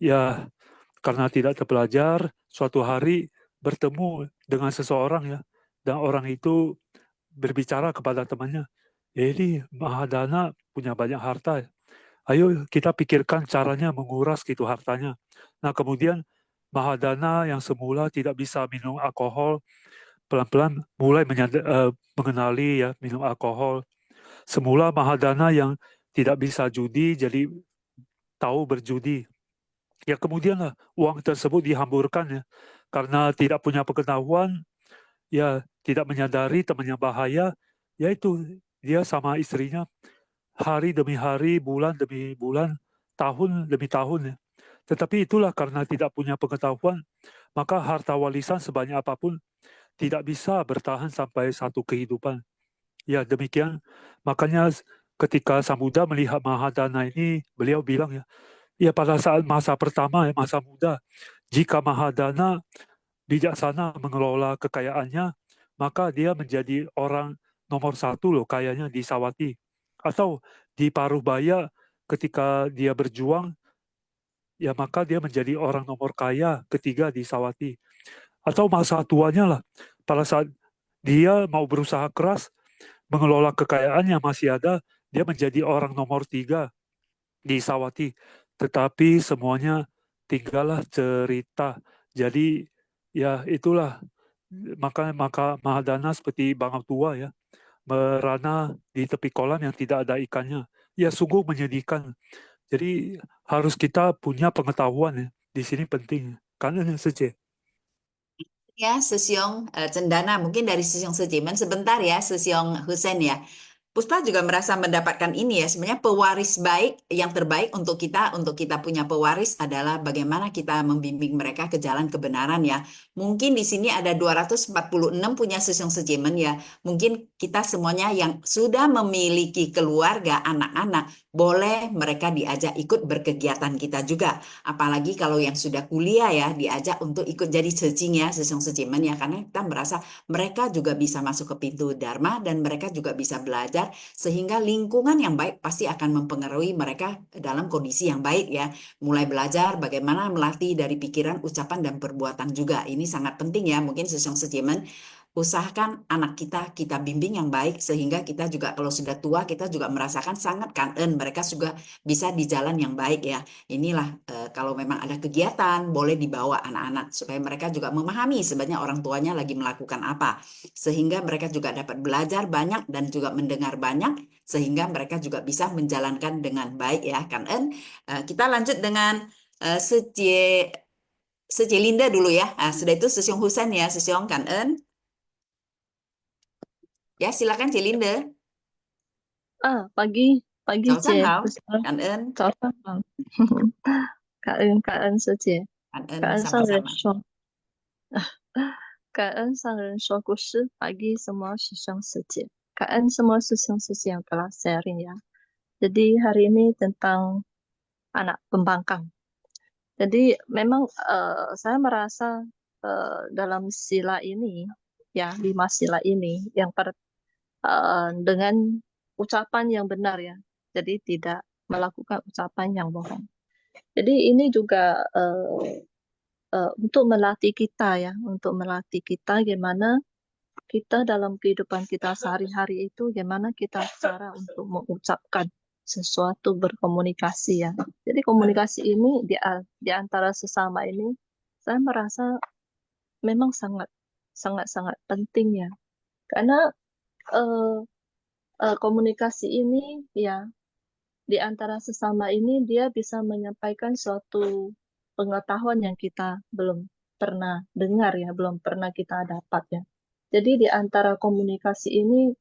ya karena tidak terpelajar, suatu hari bertemu dengan seseorang ya, dan orang itu berbicara kepada temannya, ini Mahadana punya banyak harta, ayo kita pikirkan caranya menguras gitu hartanya. Nah kemudian Mahadana yang semula tidak bisa minum alkohol, pelan-pelan mulai mengenali ya minum alkohol. Semula Mahadana yang tidak bisa judi, jadi tahu berjudi. Ya kemudianlah uang tersebut dihamburkan ya, karena tidak punya pengetahuan, ya tidak menyadari temannya bahaya, yaitu dia sama istrinya hari demi hari, bulan demi bulan, tahun demi tahun ya. Tetapi itulah karena tidak punya pengetahuan, maka harta warisan sebanyak apapun tidak bisa bertahan sampai satu kehidupan. Ya demikian, makanya ketika Sang Buddha melihat Mahadana ini, beliau bilang ya pada saat masa pertama ya, masa muda, jika Mahadana bijaksana mengelola kekayaannya, maka dia menjadi orang nomor satu loh kayanya di Sawati. Atau di Parubaya ketika dia berjuang, ya maka dia menjadi orang nomor kaya ketiga di Sawati. Atau masa tuanya lah, pada saat dia mau berusaha keras mengelola kekayaan yang masih ada, dia menjadi orang nomor tiga di Sawati. Tetapi semuanya tinggallah cerita. Jadi ya itulah, maka Mahadana seperti Bangau Tua ya, merana di tepi kolam yang tidak ada ikannya. Ya sungguh menyedihkan. Jadi harus kita punya pengetahuan ya. Di sini penting. Karena saja. Ya, Sesiong Cendana, mungkin dari Sesiong Sejimen sebentar ya, Sesiong Husen ya. Puspa juga merasa mendapatkan ini ya, sebenarnya pewaris baik yang terbaik untuk kita punya pewaris adalah bagaimana kita membimbing mereka ke jalan kebenaran ya. Mungkin di sini ada 246 punya Sesiong Sejimen ya. Mungkin kita semuanya yang sudah memiliki keluarga, anak-anak, boleh mereka diajak ikut berkegiatan kita juga. Apalagi kalau yang sudah kuliah ya, diajak untuk ikut jadi cecing ya, Sesiong Sejimen ya, karena kita merasa mereka juga bisa masuk ke pintu Dharma dan mereka juga bisa belajar, sehingga lingkungan yang baik pasti akan mempengaruhi mereka dalam kondisi yang baik ya. Mulai belajar bagaimana melatih dari pikiran, ucapan, dan perbuatan juga. Ini sangat penting ya, mungkin Sesiong Sejimen usahakan anak kita bimbing yang baik, sehingga kita juga kalau sudah tua kita juga merasakan sangat kangen mereka juga bisa di jalan yang baik ya. Inilah kalau memang ada kegiatan boleh dibawa anak-anak supaya mereka juga memahami sebenarnya orang tuanya lagi melakukan apa, sehingga mereka juga dapat belajar banyak dan juga mendengar banyak, sehingga mereka juga bisa menjalankan dengan baik ya kan. Kita lanjut dengan Sejie Linda dulu ya. Sudah itu Sesiong Husen ya, Sesiong kan. Ya, silakan Cilinda. Pagi Chào sáng chị. hảo. Besar. Cảm ơn. Chào sáng. Cảm ơn sư chị. Cảm Cảm ơn ơn sang人 sama-sama. 说，感恩上人说故事bagi semua sisang seje. 感恩 semua sisang seje yang telah sharing ya. Jadi hari ini tentang anak pembangkang. Jadi memang saya merasa dalam sila ini ya, 5 sila ini yang dengan ucapan yang benar ya. Jadi tidak melakukan ucapan yang bohong. Jadi ini juga untuk melatih kita ya, untuk melatih kita gimana kita dalam kehidupan kita sehari-hari itu gimana kita cara untuk mengucapkan sesuatu, berkomunikasi ya. Jadi komunikasi ini di antara sesama ini saya merasa memang sangat penting ya. Karena komunikasi ini ya di antara sesama ini dia bisa menyampaikan suatu pengetahuan yang kita belum pernah dengar ya, belum pernah kita dapat ya. Jadi di antara komunikasi ini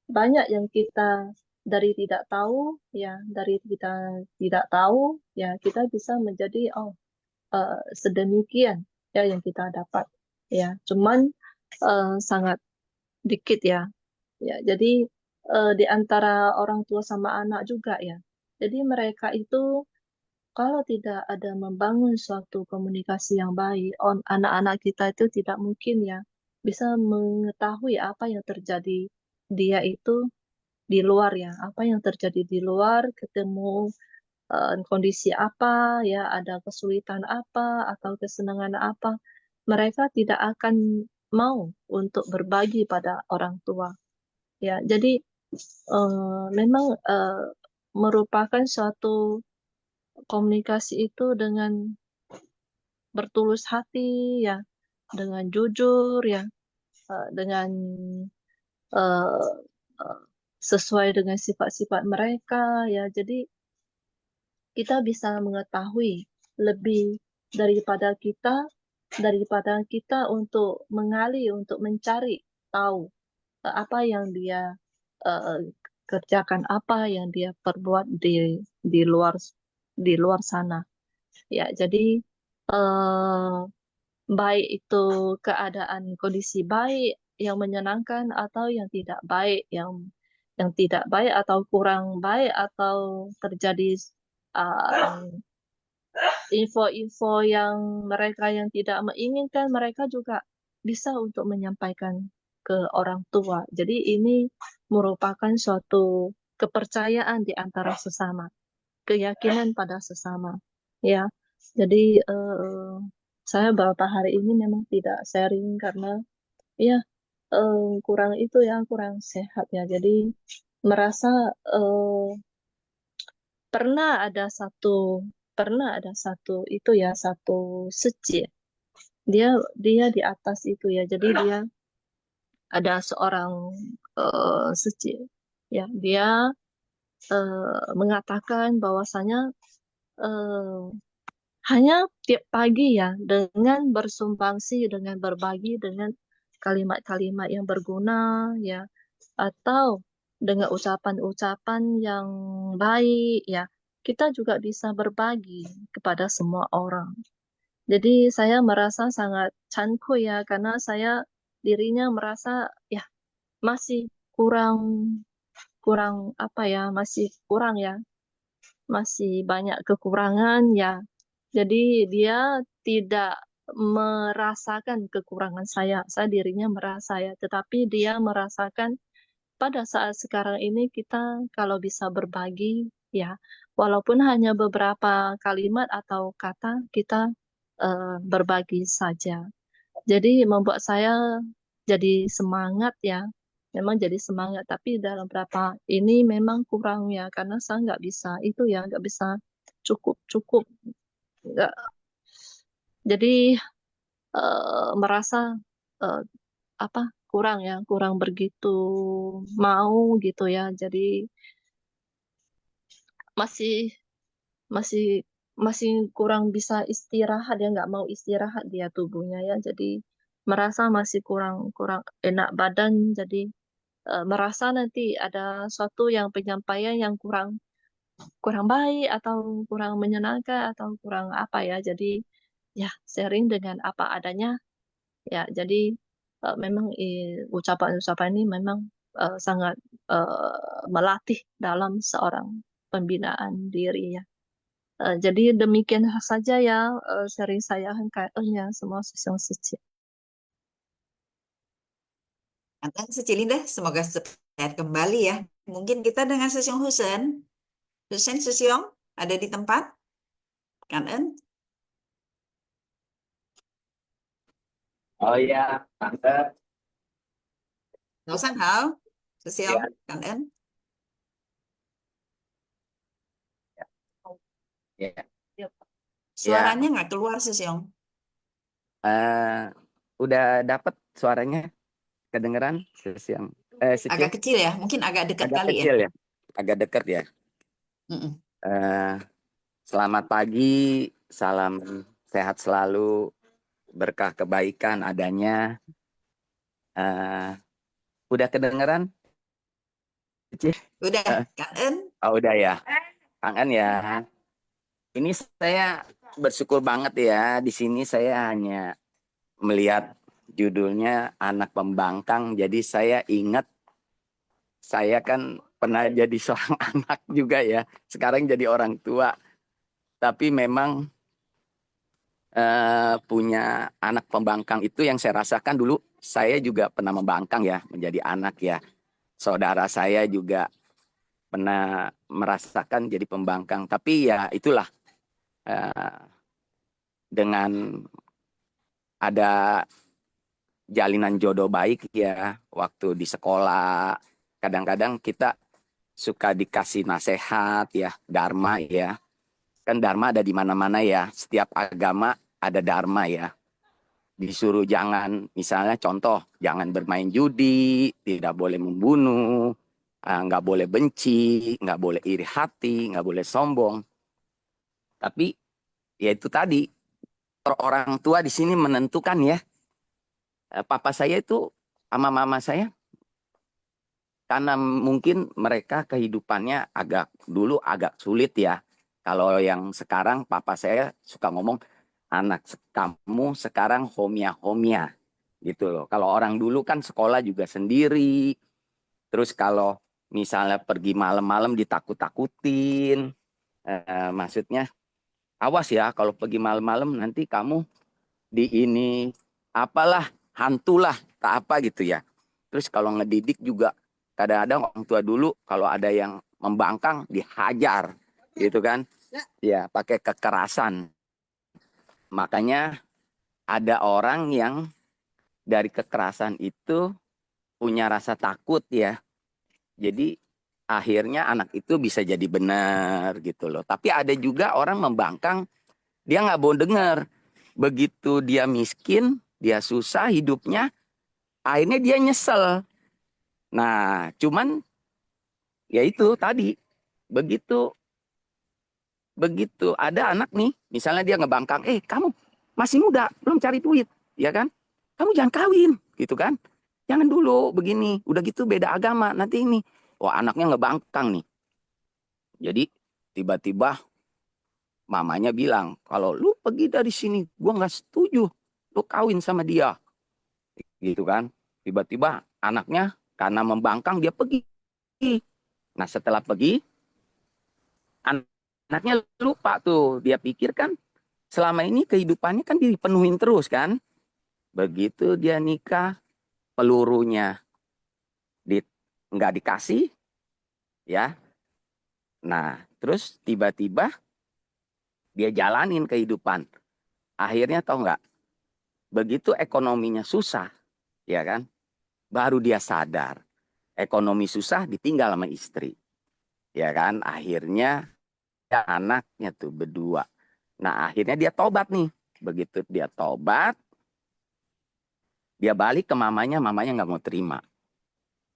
banyak yang kita dari tidak tahu ya, dari kita tidak tahu ya, kita bisa menjadi sedemikian ya yang kita dapat ya. Cuman sangat dikit ya. Ya, jadi di antara orang tua sama anak juga ya. Jadi mereka itu kalau tidak ada membangun suatu komunikasi yang baik, anak-anak kita itu tidak mungkin ya bisa mengetahui apa yang terjadi dia itu di luar ya, apa yang terjadi di luar, ketemu kondisi apa ya, ada kesulitan apa atau kesenangan apa, mereka tidak akan mau untuk berbagi pada orang tua. Ya, jadi memang merupakan suatu komunikasi itu dengan bertulus hati ya, dengan jujur ya, dengan eh, eh, sesuai dengan sifat-sifat mereka ya. Jadi kita bisa mengetahui lebih daripada kita untuk mengali, untuk mencari tahu apa yang dia kerjakan apa yang dia perbuat di luar sana. Ya, jadi eh, baik itu keadaan kondisi baik yang menyenangkan atau yang tidak baik, yang tidak baik atau kurang baik atau terjadi uh, info-info yang mereka yang tidak menginginkan, mereka juga bisa untuk menyampaikan ke orang tua. Jadi ini merupakan suatu kepercayaan di antara sesama, keyakinan pada sesama. Ya, jadi saya beberapa hari ini memang tidak sharing karena ya kurang itu ya, kurang sehat ya. Jadi merasa pernah ada satu itu ya, satu secik. Dia di atas itu ya. Jadi dia ada seorang secik ya. Dia mengatakan bahwasanya eh, hanya tiap pagi ya, dengan bersumbangsi, dengan berbagi, dengan kalimat-kalimat yang berguna ya, atau dengan ucapan-ucapan yang baik ya, kita juga bisa berbagi kepada semua orang. Jadi saya merasa sangat canku ya, karena saya dirinya merasa ya masih kurang kurang apa ya, masih kurang ya, masih banyak kekurangan ya. Jadi dia tidak merasakan kekurangan saya. Saya dirinya merasa ya, tetapi dia merasakan pada saat sekarang ini kita kalau bisa berbagi ya, walaupun hanya beberapa kalimat atau kata, kita berbagi saja. Jadi membuat saya jadi semangat ya, memang jadi semangat. Tapi dalam beberapa ini memang kurang ya, karena saya nggak bisa itu ya, nggak bisa cukup, nggak. Jadi merasa eh, apa kurang ya, kurang begitu mau gitu ya. Jadi masih masih masih kurang bisa istirahat ya, nggak mau istirahat dia tubuhnya ya. Jadi merasa masih kurang kurang enak badan. Jadi merasa nanti ada suatu yang penyampaian yang kurang kurang baik atau kurang menyenangkan atau kurang apa ya. Jadi ya sharing dengan apa adanya ya. Jadi memang ucapan-ucapan ini memang sangat melatih dalam seorang pembinaan diri ya. Jadi demikian saja ya sharing saya HKN ya, semua sesong suci. Kangen Cilinda, semoga sehat kembali ya. Mungkin kita dengan Susyong Husen. Husen Susyong, ada di tempat? Kangen? Oh iya, Tante. Nggak usah hal. Susyong, Ya, Kangen? ya, Suaranya ya. nggak keluar Susyong. Udah dapat suaranya kedengeran yang Agak Sici? kecil ya, mungkin agak dekat Agak kali ya. kecil ya, agak dekat ya. Mm-mm. Eh, Selamat pagi, salam sehat selalu, berkah kebaikan adanya. Eh, udah kedengeran, Cici? Udah, Eh, Kangen? oh udah ya, kangen ya. Ini saya bersyukur banget ya. Di sini saya hanya melihat judulnya anak pembangkang. Jadi saya ingat saya kan pernah jadi seorang anak juga ya. Sekarang jadi orang tua. Tapi memang punya anak pembangkang itu yang saya rasakan dulu. Saya juga pernah membangkang ya, menjadi anak ya. Saudara saya juga pernah merasakan jadi pembangkang. Tapi ya itulah, eh, dengan ada jalinan jodoh baik ya waktu di sekolah. Kadang-kadang kita suka dikasih nasihat ya, dharma ya. Kan dharma ada di mana-mana ya. Setiap agama ada dharma ya. Disuruh jangan, misalnya contoh, jangan bermain judi, tidak boleh membunuh, nggak boleh benci, nggak boleh iri hati, nggak boleh sombong. Tapi ya itu tadi, orang tua di sini menentukan ya. Papa saya itu sama mama saya karena mungkin mereka kehidupannya dulu agak sulit ya. Kalau yang sekarang papa saya suka ngomong, anak kamu sekarang homia-homia gitu loh. Kalau orang dulu kan sekolah juga sendiri. Terus kalau misalnya pergi malam-malam ditakut-takutin. Maksudnya awas ya kalau pergi malam-malam nanti kamu di ini apalah hantulah tak apa gitu ya. Terus kalau ngedidik juga kadang-kadang orang tua dulu kalau ada yang membangkang dihajar gitu kan. Ya, pakai kekerasan. Makanya ada orang yang dari kekerasan itu punya rasa takut ya. Jadi akhirnya anak itu bisa jadi benar gitu loh. Tapi ada juga orang membangkang, dia nggak mau dengar. Begitu dia miskin, dia susah hidupnya, akhirnya dia nyesel. Nah, cuman ya itu tadi, begitu begitu ada anak nih, misalnya dia ngebangkang, kamu masih muda, belum cari duit, ya kan? Kamu jangan kawin, gitu kan? Jangan dulu begini, udah gitu beda agama, nanti ini. Wah, anaknya ngebangkang nih. Jadi tiba-tiba mamanya bilang, kalau lu pergi dari sini, gua nggak setuju, lu kawin sama dia, gitu kan? Tiba-tiba anaknya karena membangkang dia pergi. Nah setelah pergi, anaknya lupa tuh, dia pikir kan selama ini kehidupannya kan dipenuhin terus kan. Begitu dia nikah, pelurunya di, nggak dikasih, ya. Nah, terus tiba-tiba dia jalanin kehidupan. Akhirnya tahu nggak, begitu ekonominya susah, ya kan, baru dia sadar. Ekonomi susah ditinggal sama istri, ya kan. Akhirnya anaknya tuh berdua. Nah, akhirnya dia tobat nih. Begitu dia tobat, dia balik ke mamanya nggak mau terima.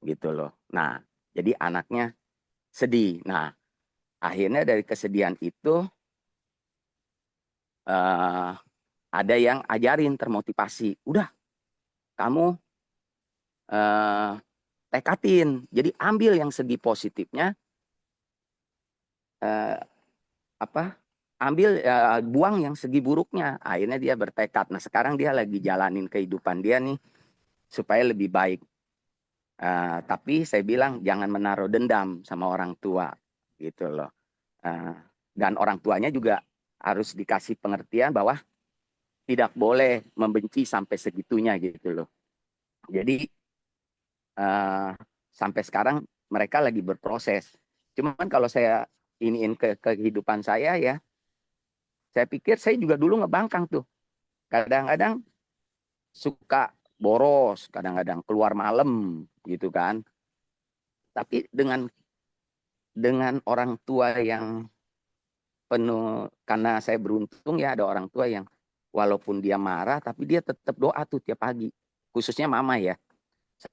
Gitu loh. Nah, jadi anaknya sedih. Nah, akhirnya dari kesedihan itu eh, ada yang ajarin termotivasi. Udah, kamu eh, tekatin. Jadi ambil yang segi positifnya, eh, apa? Ambil buang yang segi buruknya. Akhirnya dia bertekad. Nah, sekarang dia lagi jalanin kehidupan dia nih supaya lebih baik. Tapi saya bilang jangan menaruh dendam sama orang tua gitu loh. Dan orang tuanya juga harus dikasih pengertian bahwa tidak boleh membenci sampai segitunya gitu loh. Jadi sampai sekarang mereka lagi berproses. Cuman kalau saya iniin ke kehidupan saya ya, saya pikir saya juga dulu ngebangkang tuh. Kadang-kadang suka boros, kadang-kadang keluar malam gitu kan. Tapi dengan orang tua yang penuh, karena saya beruntung ya ada orang tua yang walaupun dia marah tapi dia tetap doa tuh tiap pagi, khususnya mama ya,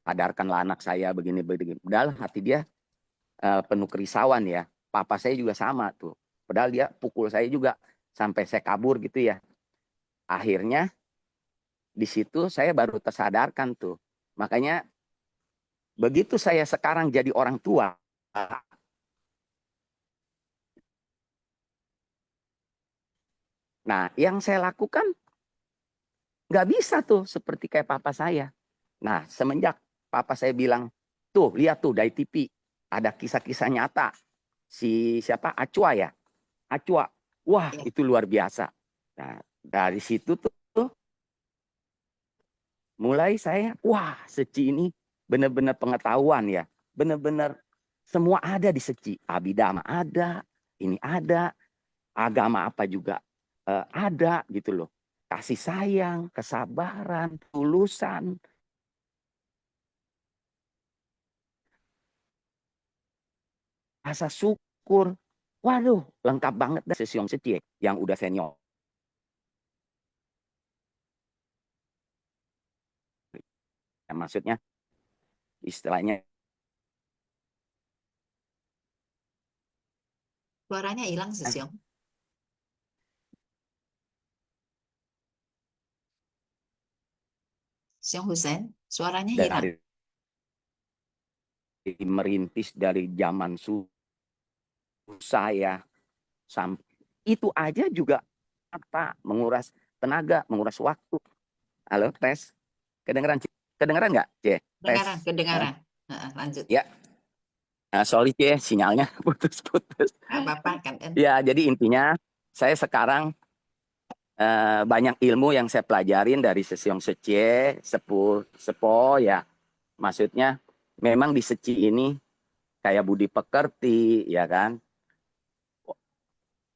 sadarkanlah anak saya begini-begini. Padahal hati dia penuh kerisauan ya. Papa saya juga sama tuh, padahal dia pukul saya juga sampai saya kabur gitu ya. Akhirnya di situ saya baru tersadarkan tuh. Makanya begitu saya sekarang jadi orang tua, nah yang saya lakukan nggak bisa tuh seperti kayak papa saya. Nah, semenjak papa saya bilang, tuh lihat tuh dari TV, ada kisah-kisah nyata. Si siapa? Acua ya? Acua. Wah, Ya. itu luar biasa. Nah, dari situ tuh mulai saya, wah Seci ini benar-benar pengetahuan ya. Benar-benar semua ada di Seci. Abidama ada, ini ada, agama apa juga ada gitu loh. Kasih sayang, kesabaran, tulusan, rasa syukur. Waduh, lengkap banget dah Sesiong Setie yang udah senior. Ya, maksudnya istilahnya Suaranya hilang, Sisyong. Sisyong Hussein, suaranya hilang. dari merintis dari zaman susah ya, sampai itu aja juga apa menguras tenaga, menguras waktu. Halo, tes. Kedengeran nggak, C? Tes. Kedengaran. Lanjut. Ya, sorry C, sinyalnya putus-putus. Apa-apa kan? Ya, jadi intinya saya sekarang banyak ilmu yang saya pelajarin dari Sesiong Secie, Sepo ya. Maksudnya memang di Seci ini kayak budi pekerti ya kan.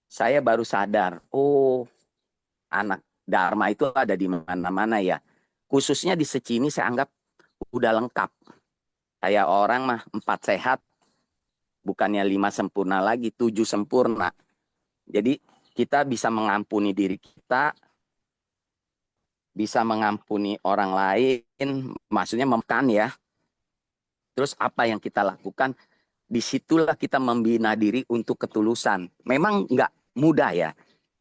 Saya baru sadar, oh anak Dharma itu ada di mana-mana ya. Khususnya di Seci ini saya anggap udah lengkap. Kayak orang mah 4 sehat, bukannya 5 sempurna lagi, 7 sempurna. Jadi kita bisa mengampuni diri kita, bisa mengampuni orang lain, maksudnya memakan ya. Terus apa yang kita lakukan, disitulah kita membina diri untuk ketulusan. Memang nggak mudah ya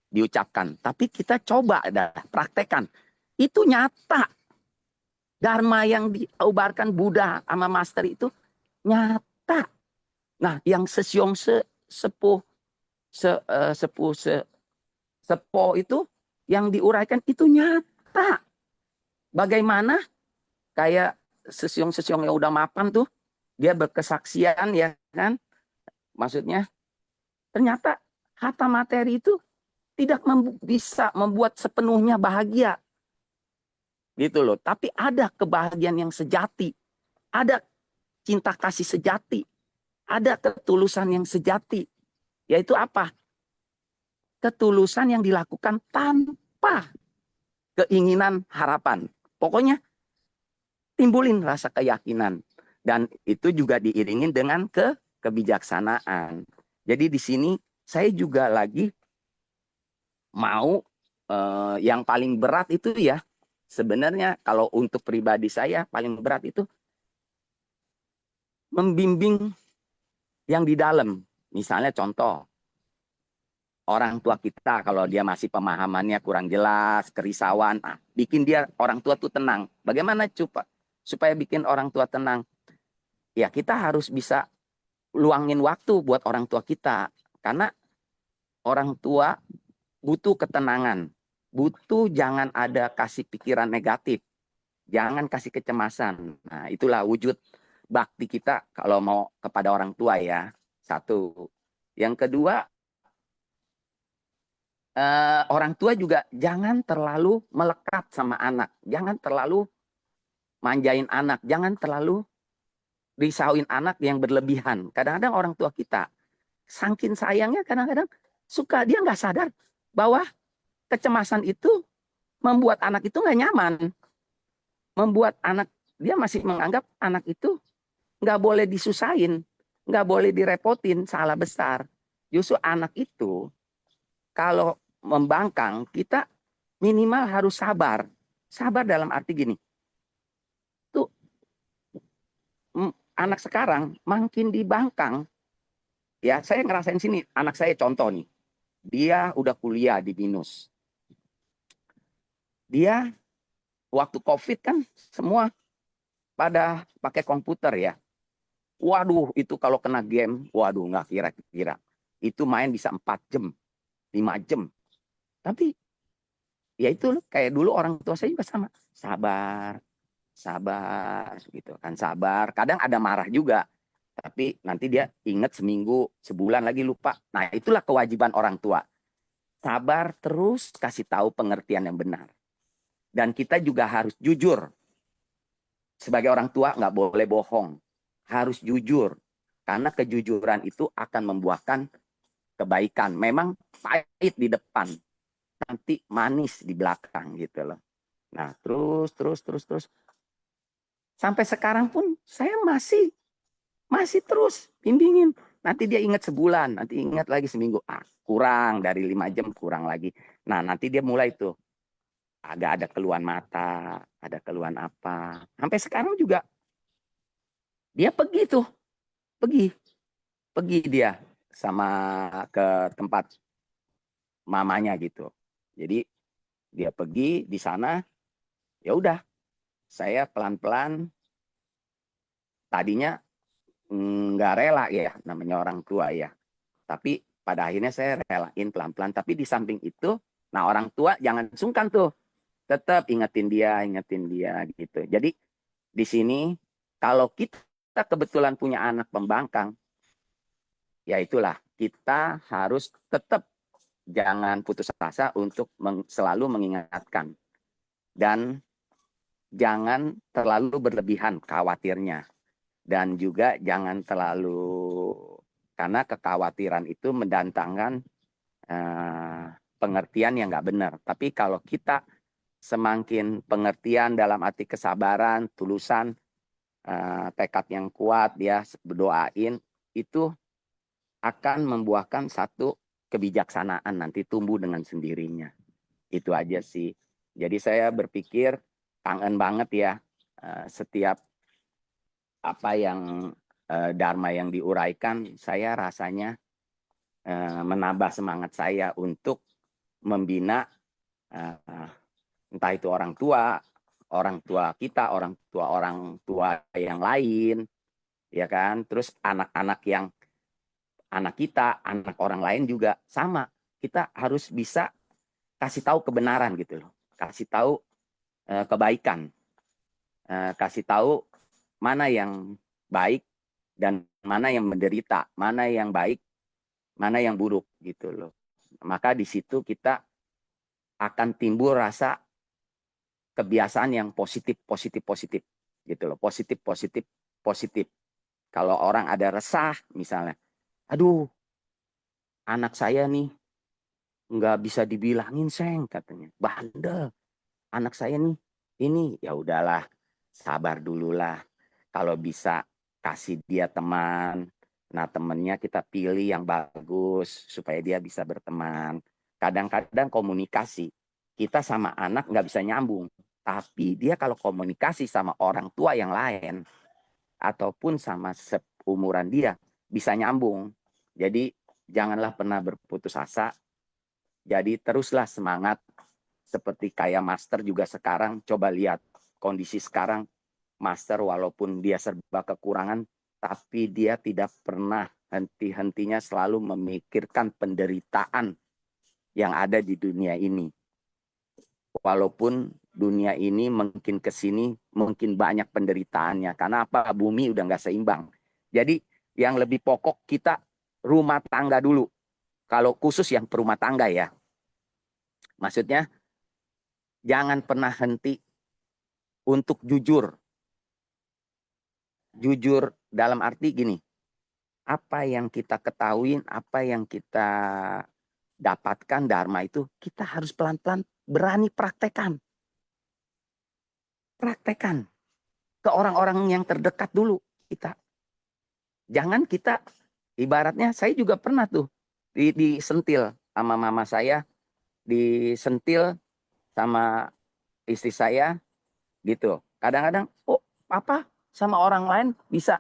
diucapkan, tapi kita coba dah praktekkan. Itu nyata. Dharma yang diubarkan Buddha sama Master itu nyata. Nah, yang Sesiong Sepo itu yang diuraikan itu nyata. Bagaimana kayak Sesiong yang udah mapan tuh, dia berkesaksian ya kan. Maksudnya ternyata harta materi itu tidak bisa membuat sepenuhnya bahagia. Gitu loh. Tapi ada kebahagiaan yang sejati. Ada cinta kasih sejati. Ada ketulusan yang sejati. Yaitu apa? Ketulusan yang dilakukan tanpa keinginan harapan. Pokoknya timbulin rasa keyakinan. Dan itu juga diiringin dengan kebijaksanaan. Jadi di sini saya juga lagi mau yang paling berat itu ya, sebenarnya kalau untuk pribadi saya paling berat itu membimbing yang di dalam. Misalnya contoh, orang tua kita kalau dia masih pemahamannya kurang jelas, kerisauan, bikin dia orang tua tuh tenang. Bagaimana supaya bikin orang tua tenang? Ya kita harus bisa luangin waktu buat orang tua kita. Karena orang tua butuh ketenangan. Butuh jangan ada kasih pikiran negatif. Jangan kasih kecemasan. Nah, itulah wujud bakti kita kalau mau kepada orang tua ya. Satu. Yang kedua, orang tua juga jangan terlalu melekat sama anak. Jangan terlalu manjain anak. Jangan terlalu risauin anak yang berlebihan. Kadang-kadang orang tua kita, saking sayangnya kadang-kadang suka dia nggak sadar bahwa kecemasan itu membuat anak itu nggak nyaman. Membuat anak, dia masih menganggap anak itu nggak boleh disusahin, nggak boleh direpotin, salah besar. Justru anak itu kalau membangkang, kita minimal harus sabar. Sabar dalam arti gini, tuh anak sekarang makin dibangkang. Ya, saya ngerasain sini, anak saya contoh nih, dia udah kuliah di BINUS. Dia waktu COVID kan semua pada pakai komputer ya. Waduh, itu kalau kena game, waduh nggak kira-kira. Itu main bisa 4 jam, 5 jam. Tapi ya itu kayak dulu orang tua saya juga sama. Sabar, sabar gitu kan, sabar. Kadang ada marah juga. Tapi nanti dia ingat seminggu, sebulan lagi lupa. Nah, itulah kewajiban orang tua. Sabar terus kasih tahu pengertian yang benar. Dan kita juga harus jujur. Sebagai orang tua nggak boleh bohong. Harus jujur. Karena kejujuran itu akan membuahkan kebaikan. Memang pahit di depan. Nanti manis di belakang gitu loh. Nah terus. Sampai sekarang pun saya masih terus bimbingin. Nanti dia ingat sebulan. Nanti ingat lagi seminggu. Kurang dari 5 jam kurang lagi. Nah nanti dia mulai tuh. Agak ada keluhan mata, ada keluhan apa. Sampai sekarang juga dia pergi tuh, pergi dia sama ke tempat mamanya gitu. Jadi dia pergi di sana, ya udah, saya pelan-pelan. Tadinya nggak rela ya, namanya orang tua ya. Tapi pada akhirnya saya relain pelan-pelan. Tapi di samping itu, nah orang tua jangan sungkan tuh, tetap ingetin dia gitu. Jadi di sini kalau kita kebetulan punya anak pembangkang, ya itulah kita harus tetap jangan putus asa untuk selalu mengingatkan dan jangan terlalu berlebihan khawatirnya. Dan juga jangan terlalu, karena kekhawatiran itu mendatangkan pengertian yang nggak benar. Tapi kalau kita semakin pengertian dalam arti kesabaran, tulusan, tekad yang kuat, ya berdoain, itu akan membuahkan satu kebijaksanaan nanti tumbuh dengan sendirinya. Itu aja sih. Jadi saya berpikir kangen banget ya setiap apa yang dharma yang diuraikan, saya rasanya menambah semangat saya untuk membina entah itu orang tua kita, orang tua yang lain, ya kan. Terus anak-anak yang anak kita, anak orang lain juga sama. Kita harus bisa kasih tahu kebenaran gitu loh, kasih tahu kebaikan, kasih tahu mana yang baik dan mana yang menderita, mana yang baik, mana yang buruk gitu loh. Maka di situ kita akan timbul rasa kebiasaan yang positif gitu loh. Positif. Kalau orang ada resah misalnya, aduh anak saya nih nggak bisa dibilangin seng katanya, bandel. Anak saya nih ini, ya udahlah, sabar dulu lah. Kalau bisa kasih dia teman, nah temennya kita pilih yang bagus supaya dia bisa berteman. Kadang-kadang komunikasi kita sama anak nggak bisa nyambung, tapi dia kalau komunikasi sama orang tua yang lain ataupun sama seumuran dia bisa nyambung. Jadi janganlah pernah berputus asa. Jadi teruslah semangat. Seperti kayak Master juga sekarang, coba lihat kondisi sekarang. Master walaupun dia serba kekurangan, tapi dia tidak pernah henti-hentinya selalu memikirkan penderitaan yang ada di dunia ini. Walaupun dunia ini mungkin kesini mungkin banyak penderitaannya. Karena apa? Bumi udah nggak seimbang. Jadi yang lebih pokok kita rumah tangga dulu. Kalau khusus yang perumah tangga ya. Maksudnya jangan pernah henti untuk jujur. Jujur dalam arti gini, apa yang kita ketahui, apa yang kita dapatkan dharma itu, kita harus pelan-pelan berani praktekkan. Praktekkan ke orang-orang yang terdekat dulu kita. Jangan kita, ibaratnya saya juga pernah tuh disentil sama mama saya, disentil sama istri saya gitu. Kadang-kadang, oh papa sama orang lain bisa,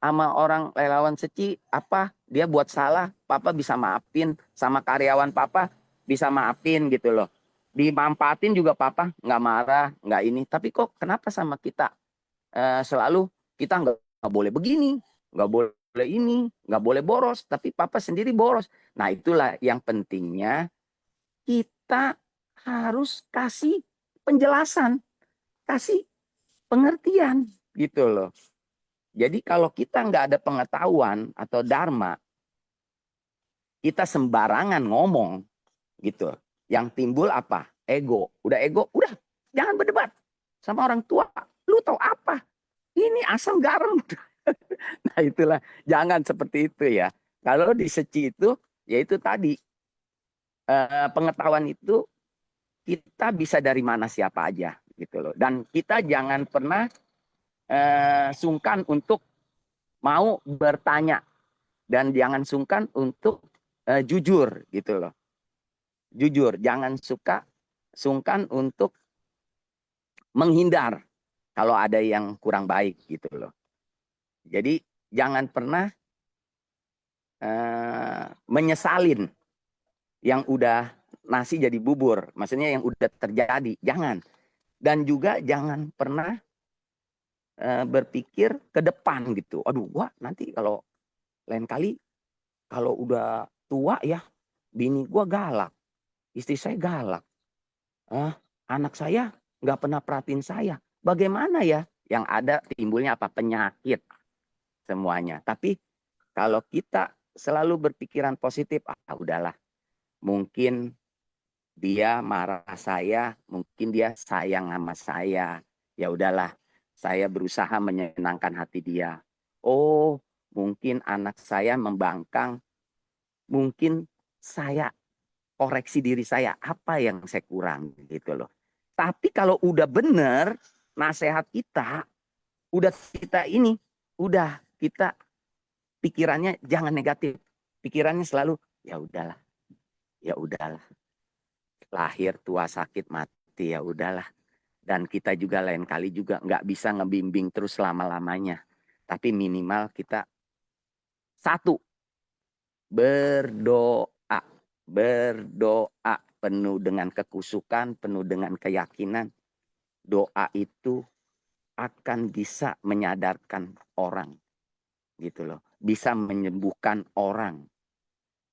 sama orang relawan seci apa dia buat salah, papa bisa maafin, sama karyawan papa bisa maafin gitu loh. Dimanfaatin juga papa nggak marah, nggak ini. Tapi kok kenapa sama kita selalu kita nggak boleh begini, nggak boleh ini, nggak boleh boros, tapi papa sendiri boros. Nah itulah yang pentingnya kita harus kasih penjelasan, kasih pengertian gitu loh. Jadi kalau kita nggak ada pengetahuan atau dharma, kita sembarangan ngomong gitu. Yang timbul apa? Ego. Udah ego, udah jangan berdebat sama orang tua. Lu tahu apa? Ini asam garam. Nah itulah, jangan seperti itu ya. Kalau di seci itu, yaitu tadi pengetahuan itu kita bisa dari mana siapa aja gitu loh. Dan kita jangan pernah sungkan untuk mau bertanya dan jangan sungkan untuk jujur gitu loh. Jujur, jangan sungkan untuk menghindar kalau ada yang kurang baik gitu loh. Jadi jangan pernah menyesalin yang udah nasi jadi bubur, maksudnya yang udah terjadi, jangan. Dan juga jangan pernah berpikir ke depan gitu. Aduh, gua nanti kalau lain kali kalau udah tua ya, bini gua galak, istri saya galak, ah, anak saya nggak pernah perhatiin saya. Bagaimana ya? Yang ada timbulnya apa? Penyakit semuanya. Tapi kalau kita selalu berpikiran positif, udahlah. Mungkin dia marah saya, mungkin dia sayang sama saya. Ya udahlah, saya berusaha menyenangkan hati dia. Oh, mungkin anak saya membangkang, mungkin saya koreksi diri saya, apa yang saya kurang gitu loh. Tapi kalau udah bener nasihat kita, udah kita ini, udah kita pikirannya jangan negatif. Pikirannya selalu ya udahlah, ya udahlah. Lahir tua sakit mati ya udahlah. Dan kita juga lain kali juga nggak bisa ngebimbing terus lama-lamanya. Tapi minimal kita satu, berdoa. Berdoa penuh dengan kekusukan, penuh dengan keyakinan. Doa itu akan bisa menyadarkan orang. Gitu loh. Bisa menyembuhkan orang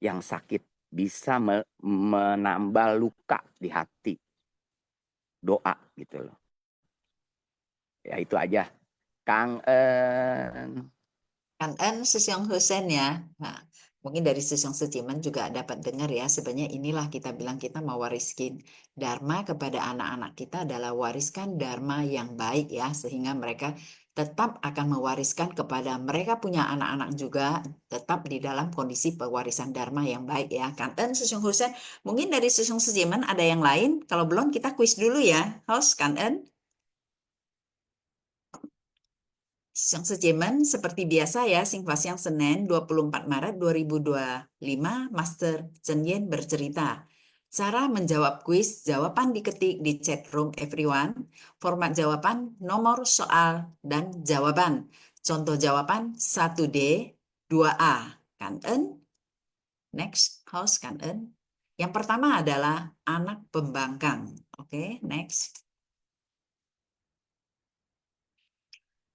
yang sakit. Bisa menambah luka di hati. Doa gitu loh. Ya itu aja. Kang En. Kang En Sesyong Hussein ya. Nah, mungkin dari Sesyong Sejiman juga dapat dengar ya, sebenarnya inilah kita bilang kita mewariskan Dharma kepada anak-anak kita adalah wariskan Dharma yang baik ya, sehingga mereka tetap akan mewariskan kepada mereka punya anak-anak juga tetap di dalam kondisi pewarisan Dharma yang baik ya. Kang En Sesyong Hussein, mungkin dari Sesyong Sejiman ada yang lain, kalau belum kita kuis dulu ya, host Kang En. Yang sejeman seperti biasa ya, Singfasiang Senin 24 Maret 2025, Master Chen Yen bercerita. Cara menjawab kuis, jawaban diketik di chat room everyone, format jawaban, nomor soal, dan jawaban. Contoh jawaban 1D, 2A. Kan En? Next, host Kan En. Yang pertama adalah anak pembangkang. Oke, next.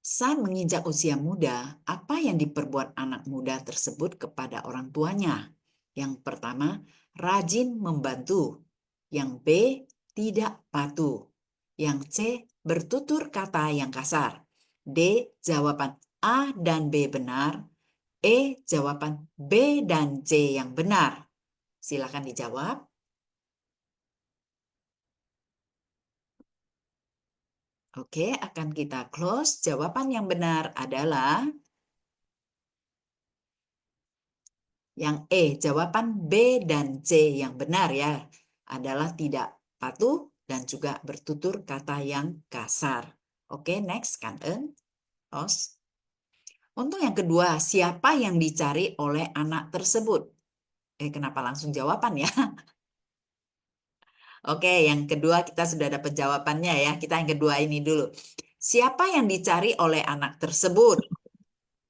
Saat menginjak usia muda, apa yang diperbuat anak muda tersebut kepada orang tuanya? Yang pertama, rajin membantu. Yang B, tidak patuh. Yang C, bertutur kata yang kasar. D, jawaban A dan B benar. E, jawaban B dan C yang benar. Silakan dijawab. Oke, akan kita close. Jawaban yang benar adalah yang E, jawaban B dan C yang benar ya, adalah tidak patuh dan juga bertutur kata yang kasar. Oke, next, Kan En. Host. Untuk yang kedua, siapa yang dicari oleh anak tersebut? Kenapa langsung jawaban ya? Oke, yang kedua kita sudah dapat jawabannya ya. Kita yang kedua ini dulu. Siapa yang dicari oleh anak tersebut?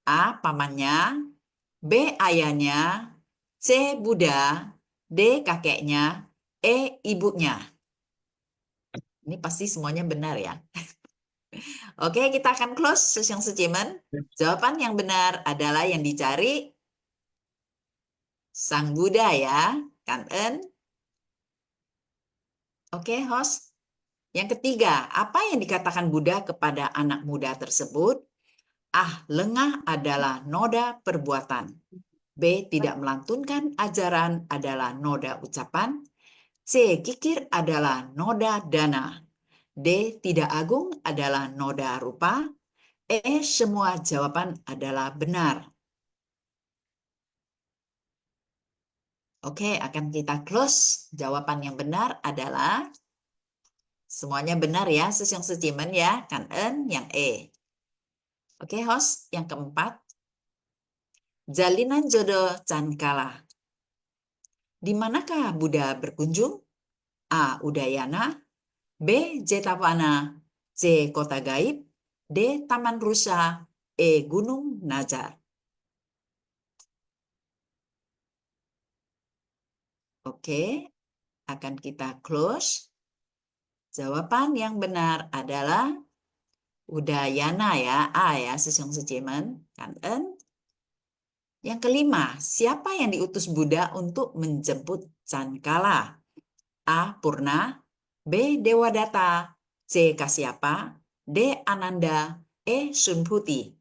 A, pamannya. B, ayahnya. C, Buddha. D, kakeknya. E, ibunya. Ini pasti semuanya benar ya. Oke, kita akan close session sejiman. Jawaban yang benar adalah yang dicari Sang Buddha ya. Kan En. Oke, host. Yang ketiga, apa yang dikatakan Buddha kepada anak muda tersebut? A, lengah adalah noda perbuatan. B, tidak melantunkan ajaran adalah noda ucapan. C, kikir adalah noda dana. D, tidak agung adalah noda rupa. E, semua jawaban adalah benar. Oke, akan kita close. Jawaban yang benar adalah semuanya benar ya, Sesyong Sejimen ya. Kan En, yang E. Oke, host, yang keempat. Jalinan jodoh Cankala. Di manakah Buddha berkunjung? A, Udayana. B, Jetavana. C, Kota Gaib. D, Taman Rusa. E, Gunung Najar. Oke, akan kita close. Jawaban yang benar adalah Udayana ya, A ya, Sesyong Sejemen, Kangen. Yang kelima, siapa yang diutus Buddha untuk menjemput Cankala? A. Purna, B. Dewadatta, C. Kasyapa, D. Ananda, E. Sunhuti.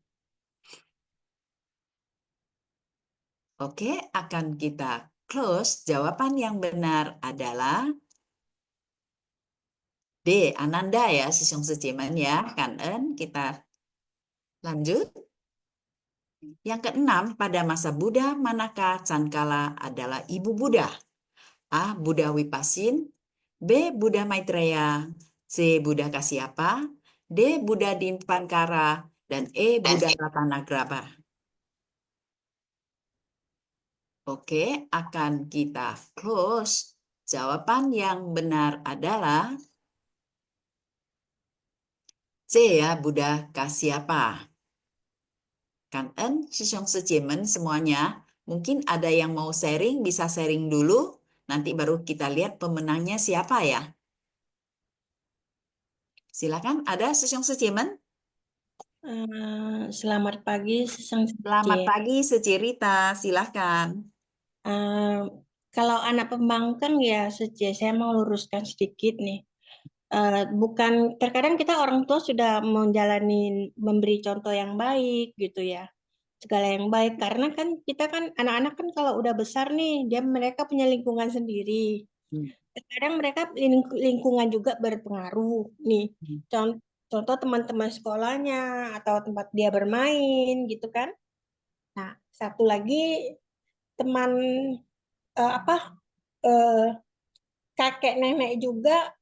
Oke, akan kita close. Jawaban yang benar adalah D. Ananda ya, Sesyong Sejemen ya, Kangen. Kita lanjut. Yang keenam, pada masa Buddha, manakah Cankala adalah ibu Buddha? A. Buddha Vipasin, B. Buddha Maitreya, C. Buddha Kasyapa, D. Buddha Dipankara, dan E. Buddha Ratanagraba. Oke, akan kita close. Jawaban yang benar adalah C ya, Buddha Kasyapa. Kangen, Sesyong Sejemen semuanya. Mungkin ada yang mau sharing, bisa sharing dulu. Nanti baru kita lihat pemenangnya siapa ya. Silakan, ada Sesyong Sejemen? Selamat pagi, Sesyong Selamat Seje. pagi, Secerita. Silahkan. Kalau anak pembangkang ya, Seje, saya mau luruskan sedikit nih. Bukan, terkadang kita orang tua sudah memberi contoh yang baik gitu ya. Segala yang baik, karena kan kita kan, anak-anak kan kalau udah besar nih, mereka punya lingkungan sendiri. Terkadang mereka lingkungan juga berpengaruh nih. Contoh teman-teman sekolahnya atau tempat dia bermain gitu kan. Nah, satu lagi teman kakek nenek juga,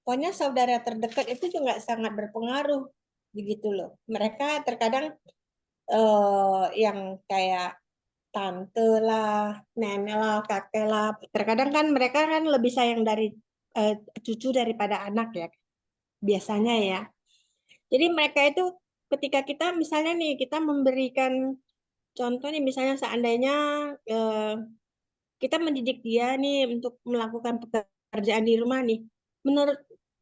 pokoknya saudara terdekat itu juga sangat berpengaruh begitu loh. Mereka terkadang yang kayak tante lah, nenek lah, kakek lah. Terkadang kan mereka kan lebih sayang dari cucu daripada anak ya, biasanya ya. Jadi mereka itu ketika kita misalnya nih, kita memberikan contoh nih, misalnya seandainya kita mendidik dia nih untuk melakukan pekerjaan di rumah nih.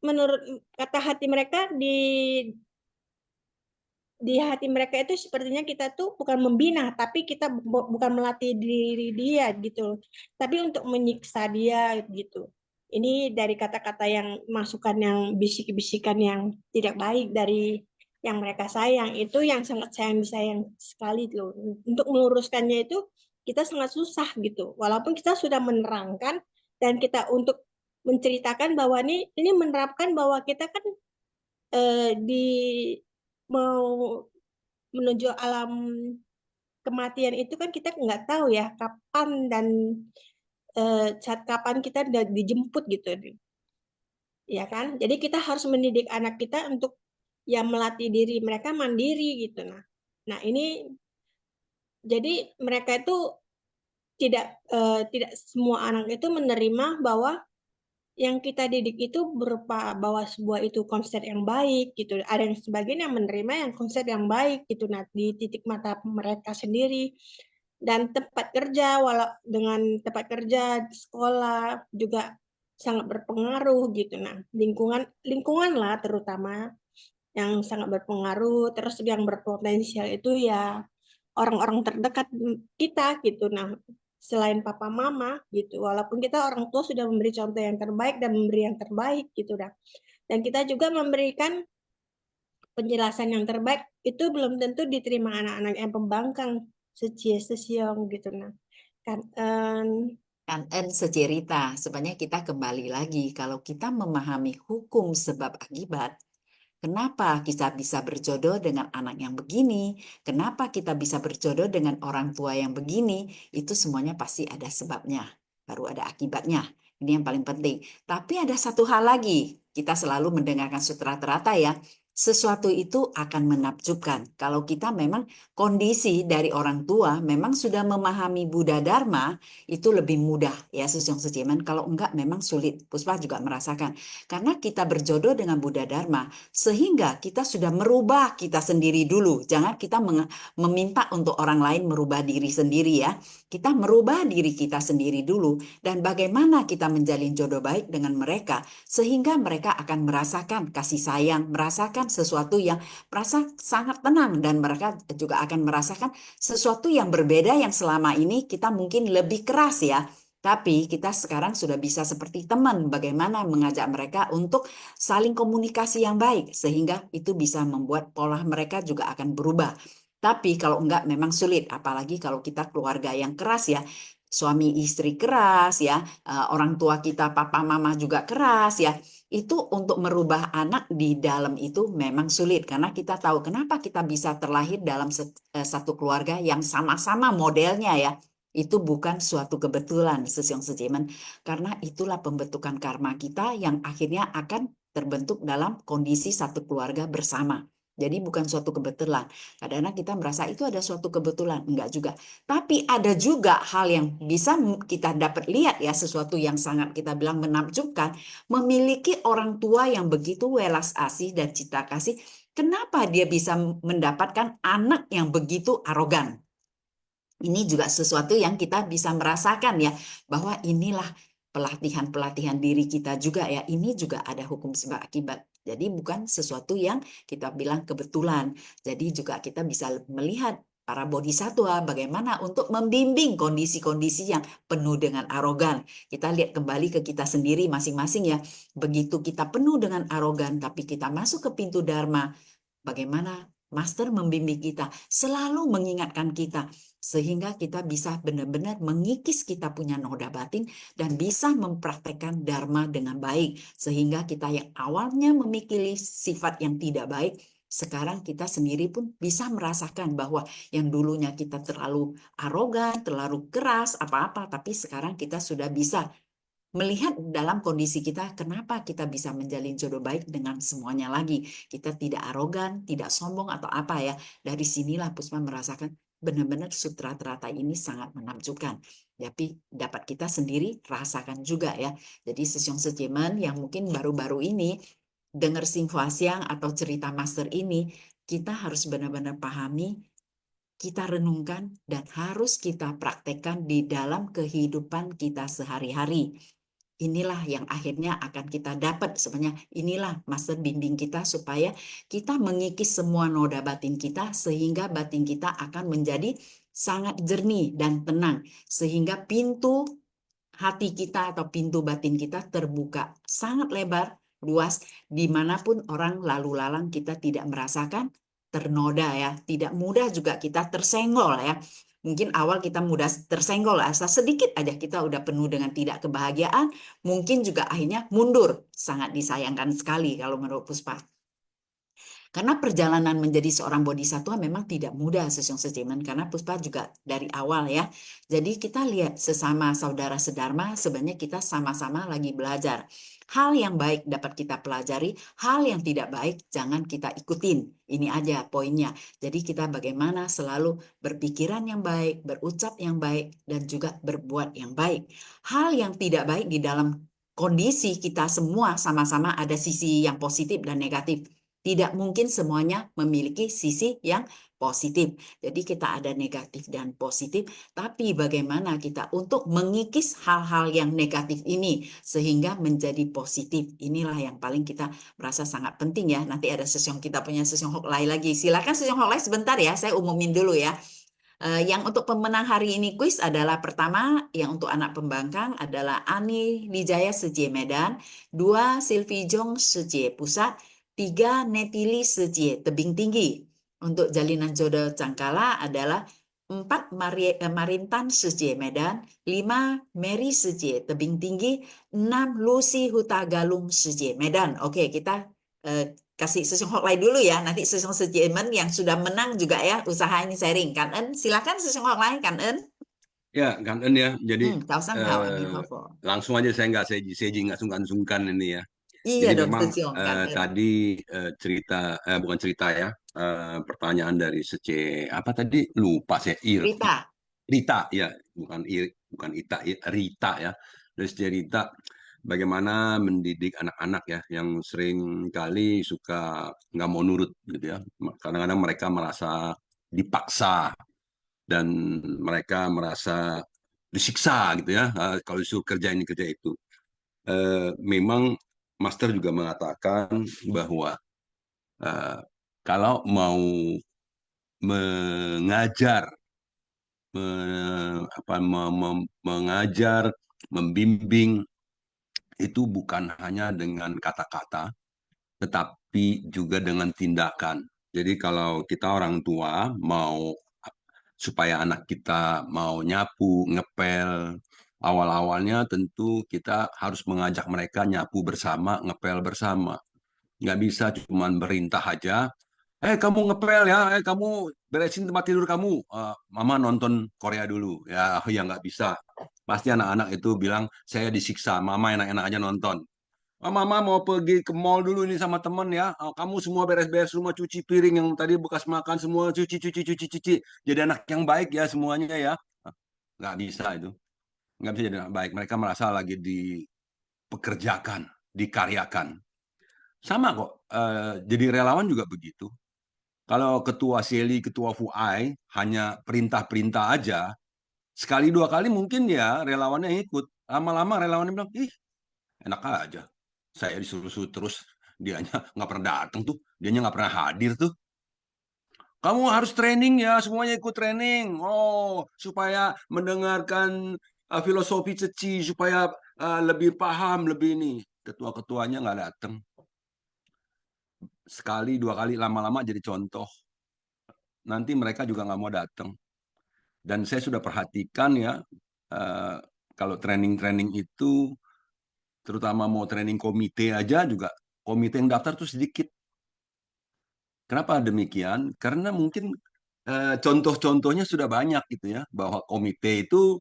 Menurut kata hati mereka, di hati mereka itu sepertinya kita tuh bukan membina, tapi kita bukan melatih diri dia gitu, tapi untuk menyiksa dia gitu. Ini dari kata-kata yang masukan, yang bisik-bisikan yang tidak baik dari yang mereka sayang, itu yang sangat sayang sekali loh. Untuk meluruskannya itu kita sangat susah gitu, walaupun kita sudah menerangkan dan kita untuk menceritakan bahwa ini menerapkan bahwa kita kan di mau menuju alam kematian itu kan kita nggak tahu ya kapan dan saat kapan kita dijemput gitu ya kan. Jadi kita harus mendidik anak kita untuk ya melatih diri mereka mandiri gitu. Nah ini jadi mereka itu tidak semua anak itu menerima bahwa yang kita didik itu berupa bahwa sebuah itu konsep yang baik gitu. Ada yang sebagian yang menerima yang konsep yang baik gitu. Nah, di titik mata mereka sendiri. Dan tempat kerja, walau dengan tempat kerja, sekolah juga sangat berpengaruh gitu. Nah, lingkungan lah terutama yang sangat berpengaruh. Terus yang berpotensial itu ya orang-orang terdekat kita gitu. Nah, selain papa mama gitu, walaupun kita orang tua sudah memberi contoh yang terbaik dan memberi yang terbaik gitu dah, dan kita juga memberikan penjelasan yang terbaik, itu belum tentu diterima anak-anak yang pembangkang sesiong gitu. Nah kan Kangen, Secerita. Sebenarnya kita kembali lagi, kalau kita memahami hukum sebab akibat, kenapa kita bisa berjodoh dengan anak yang begini? Kenapa kita bisa berjodoh dengan orang tua yang begini? Itu semuanya pasti ada sebabnya, baru ada akibatnya. Ini yang paling penting. Tapi ada satu hal lagi, kita selalu mendengarkan Sutra Terata ya. Sesuatu itu akan menakjubkan. Kalau kita memang kondisi dari orang tua memang sudah memahami Buddha Dharma, itu lebih mudah ya Sesyong Sejemen. Kalau enggak memang sulit. Puspa juga merasakan. Karena kita berjodoh dengan Buddha Dharma, sehingga kita sudah merubah kita sendiri dulu. Jangan kita meminta untuk orang lain merubah diri sendiri ya. Kita merubah diri kita sendiri dulu. Dan bagaimana kita menjalin jodoh baik dengan mereka, sehingga mereka akan merasakan kasih sayang, merasakan merasakan sesuatu yang merasa sangat tenang, dan mereka juga akan merasakan sesuatu yang berbeda yang selama ini kita mungkin lebih keras ya. Tapi kita sekarang sudah bisa seperti teman, bagaimana mengajak mereka untuk saling komunikasi yang baik, sehingga itu bisa membuat pola mereka juga akan berubah. Tapi kalau enggak memang sulit, apalagi kalau kita keluarga yang keras ya, suami istri keras ya, orang tua kita papa mama juga keras ya, itu untuk merubah anak di dalam itu memang sulit, karena kita tahu kenapa kita bisa terlahir dalam satu keluarga yang sama-sama modelnya ya. Itu bukan suatu kebetulan, Sesyong Sejemen, karena itulah pembentukan karma kita yang akhirnya akan terbentuk dalam kondisi satu keluarga bersama. Jadi bukan suatu kebetulan. Kadang-kadang kita merasa itu ada suatu kebetulan, enggak juga. Tapi ada juga hal yang bisa kita dapat lihat ya, sesuatu yang sangat kita bilang menakjubkan, memiliki orang tua yang begitu welas asih dan cinta kasih. Kenapa dia bisa mendapatkan anak yang begitu arogan? Ini juga sesuatu yang kita bisa merasakan ya, bahwa inilah pelatihan-pelatihan diri kita juga ya. Ini juga ada hukum sebab akibat. Jadi bukan sesuatu yang kita bilang kebetulan. Jadi juga kita bisa melihat para bodhisatwa bagaimana untuk membimbing kondisi-kondisi yang penuh dengan arogan. Kita lihat kembali ke kita sendiri masing-masing ya. Begitu kita penuh dengan arogan, tapi kita masuk ke pintu Dharma, bagaimana Master membimbing kita, selalu mengingatkan kita, sehingga kita bisa benar-benar mengikis kita punya noda batin dan bisa mempraktekkan Dharma dengan baik. Sehingga kita yang awalnya memiliki sifat yang tidak baik, sekarang kita sendiri pun bisa merasakan bahwa yang dulunya kita terlalu arogan, terlalu keras, apa-apa, tapi sekarang kita sudah bisa melihat dalam kondisi kita, kenapa kita bisa menjalin jodoh baik dengan semuanya lagi. Kita tidak arogan, tidak sombong atau apa ya. Dari sinilah Puspa merasakan benar-benar sutra teratai ini sangat menakjubkan. Tapi dapat kita sendiri rasakan juga ya. Jadi Sesyong Sejemen yang mungkin baru-baru ini dengar Singhuasiang atau cerita Master ini, kita harus benar-benar pahami, kita renungkan, dan harus kita praktekkan di dalam kehidupan kita sehari-hari. Inilah yang akhirnya akan kita dapat sebenarnya. Inilah Master bimbing kita supaya kita mengikis semua noda batin kita, sehingga batin kita akan menjadi sangat jernih dan tenang, sehingga pintu hati kita atau pintu batin kita terbuka sangat lebar, luas, dimanapun orang lalu lalang kita tidak merasakan ternoda ya, tidak mudah juga kita tersenggol ya. Mungkin awal kita mudah tersenggol, asal sedikit aja kita udah penuh dengan tidak kebahagiaan, mungkin juga akhirnya mundur. Sangat disayangkan sekali kalau menurut Puspa. Karena perjalanan menjadi seorang bodhisatwa memang tidak mudah, Sesyong Sejemen, karena Puspa juga dari awal ya. Jadi kita lihat sesama saudara sedharma, sebenarnya kita sama-sama lagi belajar. Hal yang baik dapat kita pelajari, hal yang tidak baik jangan kita ikutin. Ini aja poinnya. Jadi kita bagaimana selalu berpikiran yang baik, berucap yang baik, dan juga berbuat yang baik. Hal yang tidak baik di dalam kondisi kita semua sama-sama ada sisi yang positif dan negatif. Tidak mungkin semuanya memiliki sisi yang positif. Jadi kita ada negatif dan positif, tapi bagaimana kita untuk mengikis hal-hal yang negatif ini sehingga menjadi positif. Inilah yang paling kita merasa sangat penting ya. Nanti ada Sesyong, kita punya Sesyong Hoklai lagi. Silakan Sesyong Hoklai sebentar ya, saya umumin dulu ya. Yang untuk pemenang hari ini kuis adalah pertama, yang untuk anak pembangkang adalah Ani Lijaya Seje Medan, 2 Silvi Jong Seje Pusat, 3 Netili Seje Tebing Tinggi. Untuk jalinan jodoh Cangkala adalah 4 Marintan Seje Medan, 5 Mary Seje Tebing Tinggi, 6 Lucy Huta Galung Seje Medan. Oke, kita kasih Sesyong Hoklai dulu ya, nanti Sesyong Sejemen yang sudah menang juga ya, usaha ini sharing. Kan En, silakan Sesyong Hoklai, Kan En. Ya, Kan En ya. Jadi langsung aja, saya nggak seji nggak sungkan-sungkan ini ya. Iya Jadi dong, memang Sesyong, Kan En. tadi bukan cerita ya, pertanyaan dari Sece apa tadi, lupa saya. Rita ya, bukan Ita, Rita ya. Dari Sece Rita, bagaimana mendidik anak-anak ya yang sering kali suka nggak mau nurut gitu ya. Kadang-kadang mereka merasa dipaksa dan mereka merasa disiksa gitu ya, kalau disuruh kerja ini kerja itu. Memang Master juga mengatakan bahwa Kalau mau mengajar, mengajar, membimbing, itu bukan hanya dengan kata-kata, tetapi juga dengan tindakan. Jadi kalau kita orang tua mau supaya anak kita mau nyapu, ngepel, awal-awalnya tentu kita harus mengajak mereka nyapu bersama, ngepel bersama. Nggak bisa cuma merintah aja, kamu ngepel ya, kamu beresin tempat tidur kamu. Mama nonton Korea dulu. Ya, ya nggak bisa. Pasti anak-anak itu bilang, saya disiksa, mama enak-enak aja nonton. Mama mau pergi ke mall dulu ini sama temen ya. Kamu semua beres-beres rumah, cuci piring yang tadi bekas makan semua, cuci. Jadi anak yang baik ya semuanya ya. Nggak bisa itu. Nggak bisa jadi anak baik. Mereka merasa lagi dipekerjakan, dikaryakan. Sama kok. Jadi relawan juga begitu. Kalau ketua Seli, ketua FUAI hanya perintah-perintah aja, sekali dua kali mungkin ya relawannya ikut. Lama-lama relawannya bilang, ih enak aja. Saya disuruh-suruh terus, dianya nggak pernah datang tuh, dianya nggak pernah hadir tuh. Kamu harus training ya, semuanya ikut training. Oh, supaya mendengarkan filosofi Ceci, supaya lebih paham, lebih ini. Ketua-ketuanya nggak datang. Sekali, dua kali, lama-lama jadi contoh. Nanti mereka juga nggak mau datang. Dan saya sudah perhatikan ya, kalau training-training itu, terutama mau training komite aja juga, komite yang daftar tuh sedikit. Kenapa demikian? Karena mungkin contoh-contohnya sudah banyak gitu ya, bahwa komite itu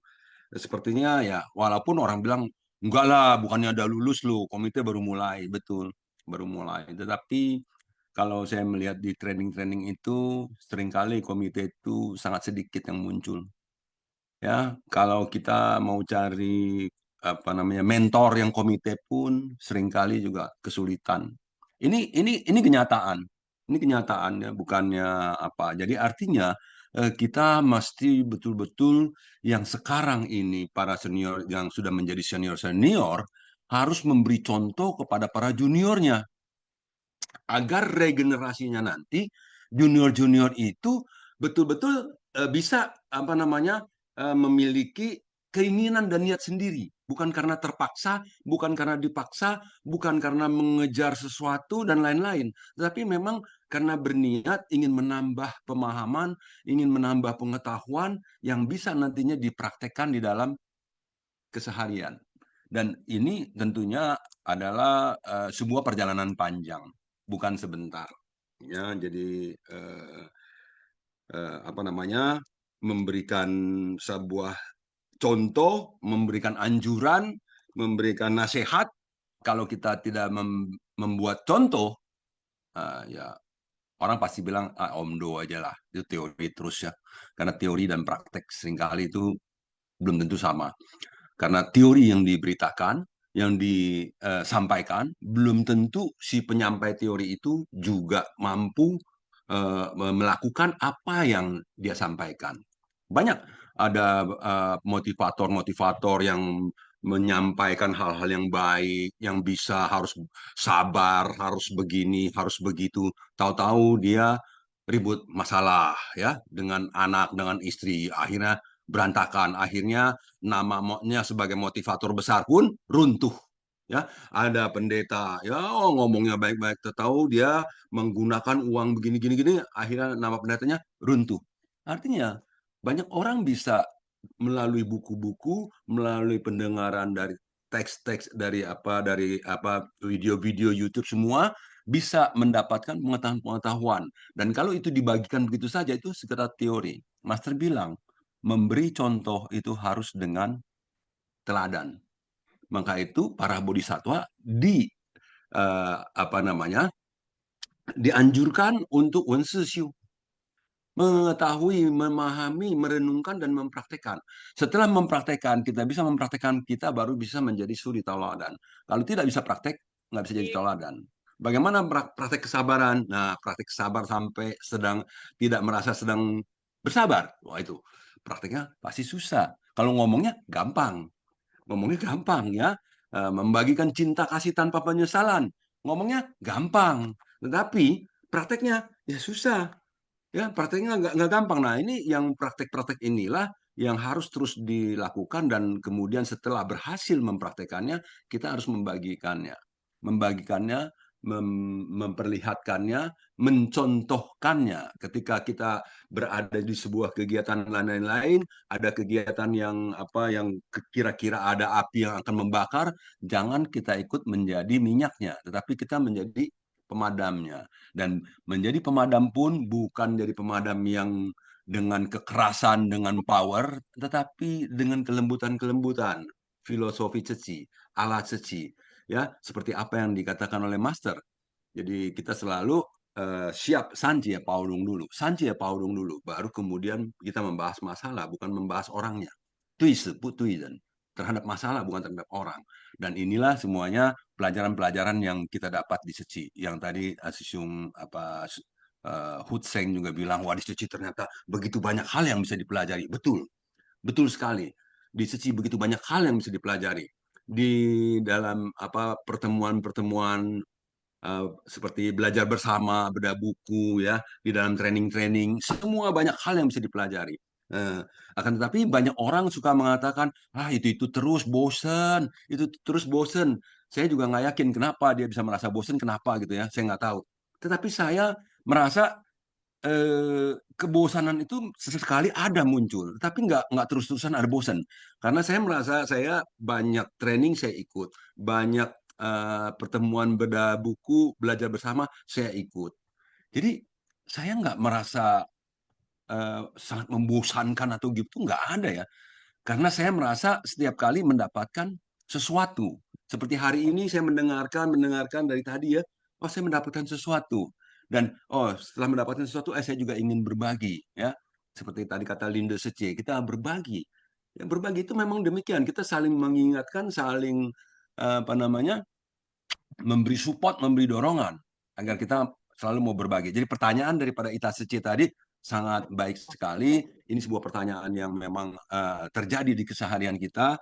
sepertinya ya, walaupun orang bilang, enggak lah, bukannya ada lulus loh, komite baru mulai, betul, baru mulai. Tetapi kalau saya melihat di training-training itu, seringkali komite itu sangat sedikit yang muncul. Ya, kalau kita mau cari mentor yang komite pun seringkali juga kesulitan. Ini kenyataan. Ini kenyataan ya, bukannya apa. Jadi artinya kita mesti betul-betul yang sekarang ini para senior yang sudah menjadi senior-senior harus memberi contoh kepada para juniornya agar regenerasinya nanti junior-junior itu betul-betul bisa memiliki keinginan dan niat sendiri, bukan karena terpaksa, bukan karena dipaksa, bukan karena mengejar sesuatu dan lain-lain, tapi memang karena berniat ingin menambah pemahaman, ingin menambah pengetahuan yang bisa nantinya dipraktekkan di dalam keseharian. Dan ini tentunya adalah sebuah perjalanan panjang, bukan sebentar. Ya, jadi memberikan sebuah contoh, memberikan anjuran, memberikan nasihat. Kalau kita tidak membuat contoh, ya orang pasti bilang omdo aja lah, itu teori terus ya. Karena teori dan praktek seringkali itu belum tentu sama. Karena teori yang diberitakan, yang disampaikan, belum tentu si penyampai teori itu juga mampu melakukan apa yang dia sampaikan. Banyak ada motivator-motivator yang menyampaikan hal-hal yang baik, yang bisa harus sabar, harus begini, harus begitu. Tahu-tahu dia ribut masalah ya dengan anak, dengan istri, akhirnya berantakan, akhirnya namanya sebagai motivator besar pun runtuh. Ya, ada pendeta ya ngomongnya baik-baik, tahu dia menggunakan uang begini-gini, akhirnya nama pendetanya runtuh. Artinya banyak orang bisa melalui buku-buku, melalui pendengaran dari teks-teks dari video-video YouTube semua bisa mendapatkan pengetahuan. Dan kalau itu dibagikan begitu saja itu sekedar teori. Master bilang memberi contoh itu harus dengan teladan. Maka itu para bodhisatwa dianjurkan untuk wensisyu, mengetahui, memahami, merenungkan, dan mempraktekkan. Setelah mempraktekkan, kita bisa mempraktekkan, kita baru bisa menjadi suri tauladan. Kalau tidak bisa praktek, nggak bisa jadi tauladan. Bagaimana praktek kesabaran? Nah, praktek sabar sampai tidak merasa sedang bersabar. Wah, itu prakteknya pasti susah. Kalau ngomongnya gampang. Ngomongnya gampang ya. Membagikan cinta kasih tanpa penyesalan. Ngomongnya gampang. Tetapi prakteknya ya susah. Ya, prakteknya nggak gampang. Nah, ini yang praktek-praktek inilah yang harus terus dilakukan dan kemudian setelah berhasil mempraktekannya, kita harus membagikannya. Membagikannya, memperlihatkannya, mencontohkannya. Ketika kita berada di sebuah kegiatan lain-lain, ada kegiatan yang yang kira-kira ada api yang akan membakar, jangan kita ikut menjadi minyaknya, tetapi kita menjadi pemadamnya. Dan menjadi pemadam pun bukan jadi pemadam yang dengan kekerasan, dengan power, tetapi dengan kelembutan-kelembutan, filosofi ceci, ala ceci, ya, seperti apa yang dikatakan oleh Master. Jadi kita selalu siap sanci ya paudung dulu, sanci ya paudung dulu, baru kemudian kita membahas masalah, bukan membahas orangnya. Tuise, putuizen, terhadap masalah bukan terhadap orang. Dan inilah semuanya pelajaran-pelajaran yang kita dapat di Seci. Yang tadi Asisung Hutseng juga bilang, wah di Seci ternyata begitu banyak hal yang bisa dipelajari. Betul, betul sekali. Di Seci begitu banyak hal yang bisa dipelajari. Di dalam pertemuan-pertemuan seperti belajar bersama, beda buku ya, di dalam training-training, semua banyak hal yang bisa dipelajari. Akan tetapi banyak orang suka mengatakan, itu terus bosen, itu terus bosen. Saya juga nggak yakin kenapa dia bisa merasa bosen, kenapa gitu ya, saya nggak tahu. Tetapi saya merasa kebosanan itu sesekali ada muncul, tapi nggak terus-terusan ada bosan. Karena saya merasa saya banyak training saya ikut, banyak pertemuan beda buku, belajar bersama saya ikut. Jadi saya nggak merasa sangat membosankan atau gitu, nggak ada ya. Karena saya merasa setiap kali mendapatkan sesuatu. Seperti hari ini saya mendengarkan dari tadi ya, saya mendapatkan sesuatu. Dan setelah mendapatkan sesuatu, saya juga ingin berbagi ya. Seperti tadi kata Linda Sece, kita berbagi. Ya, berbagi itu memang demikian. Kita saling mengingatkan, saling memberi support, memberi dorongan agar kita selalu mau berbagi. Jadi pertanyaan daripada Ita Seci tadi sangat baik sekali. Ini sebuah pertanyaan yang memang terjadi di keseharian kita.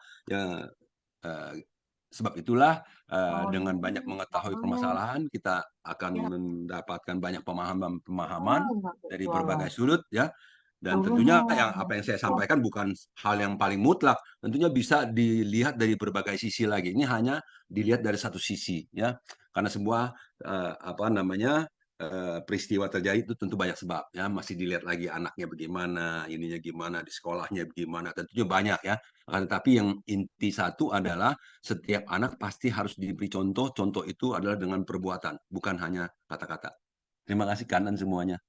Sebab itulah dengan banyak mengetahui permasalahan kita akan mendapatkan banyak pemahaman dari berbagai sudut ya. Dan tentunya apa yang saya sampaikan bukan hal yang paling mutlak, tentunya bisa dilihat dari berbagai sisi lagi. Ini hanya dilihat dari satu sisi ya. Karena sebuah peristiwa terjadi itu tentu banyak sebab ya, masih dilihat lagi anaknya bagaimana, ininya gimana, di sekolahnya bagaimana, tentunya banyak ya. Tetapi yang inti satu adalah setiap anak pasti harus diberi contoh. Contoh itu adalah dengan perbuatan, bukan hanya kata-kata. Terima kasih kanan semuanya.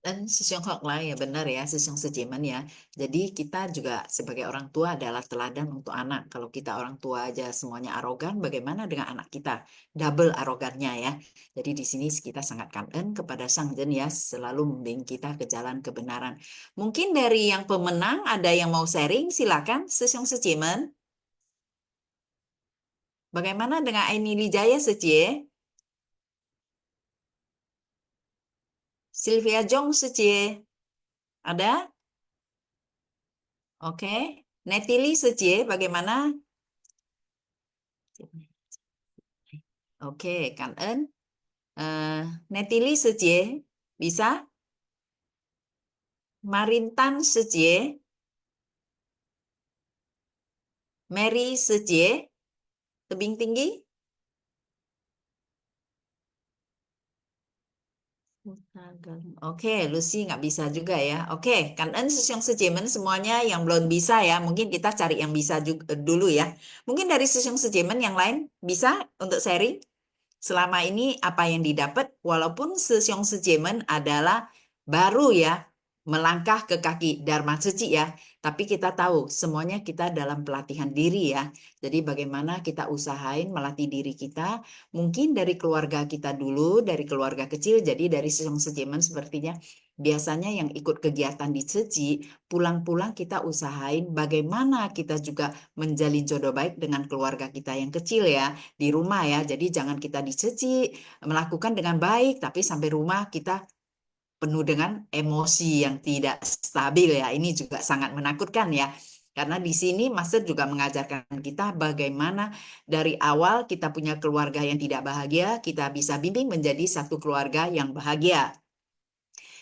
Dan Sisyonghok lah ya, benar ya, Sisyong Sejimen ya. Jadi kita juga sebagai orang tua adalah teladan untuk anak. Kalau kita orang tua aja semuanya arogan, bagaimana dengan anak kita? Double arogannya ya. Jadi di sini kita sangat kangen kepada Sang Jen ya, selalu membimbing kita ke jalan kebenaran. Mungkin dari yang pemenang ada yang mau sharing, silakan Sisyong Sejimen. Bagaimana dengan Aini Lijaya Secie? Sylvia Jong Secie? Ada? Oke. Netili Secie, bagaimana? Oke, cảm ơn. Netili Secie, bisa? Marintan Secie? Mary Secie? Tebing tinggi? Oke, Lucy nggak bisa juga ya. Oke, kan yang sejemen semuanya yang belum bisa ya. Mungkin kita cari yang bisa juga dulu ya. Mungkin dari yang sejemen yang lain bisa untuk sharing. Selama ini apa yang didapat, walaupun Sesyong Sejemen adalah baru ya, melangkah ke kaki Dharma Suci ya. Tapi kita tahu semuanya kita dalam pelatihan diri ya. Jadi bagaimana kita usahain melatih diri kita, mungkin dari keluarga kita dulu, dari keluarga kecil. Jadi dari Sesyong Sejemen sepertinya biasanya yang ikut kegiatan di Seci, pulang-pulang kita usahain bagaimana kita juga menjalin jodoh baik dengan keluarga kita yang kecil ya, di rumah ya. Jadi jangan kita di Seci melakukan dengan baik, tapi sampai rumah kita penuh dengan emosi yang tidak stabil ya. Ini juga sangat menakutkan ya. Karena di sini Master juga mengajarkan kita bagaimana dari awal kita punya keluarga yang tidak bahagia, kita bisa bimbing menjadi satu keluarga yang bahagia.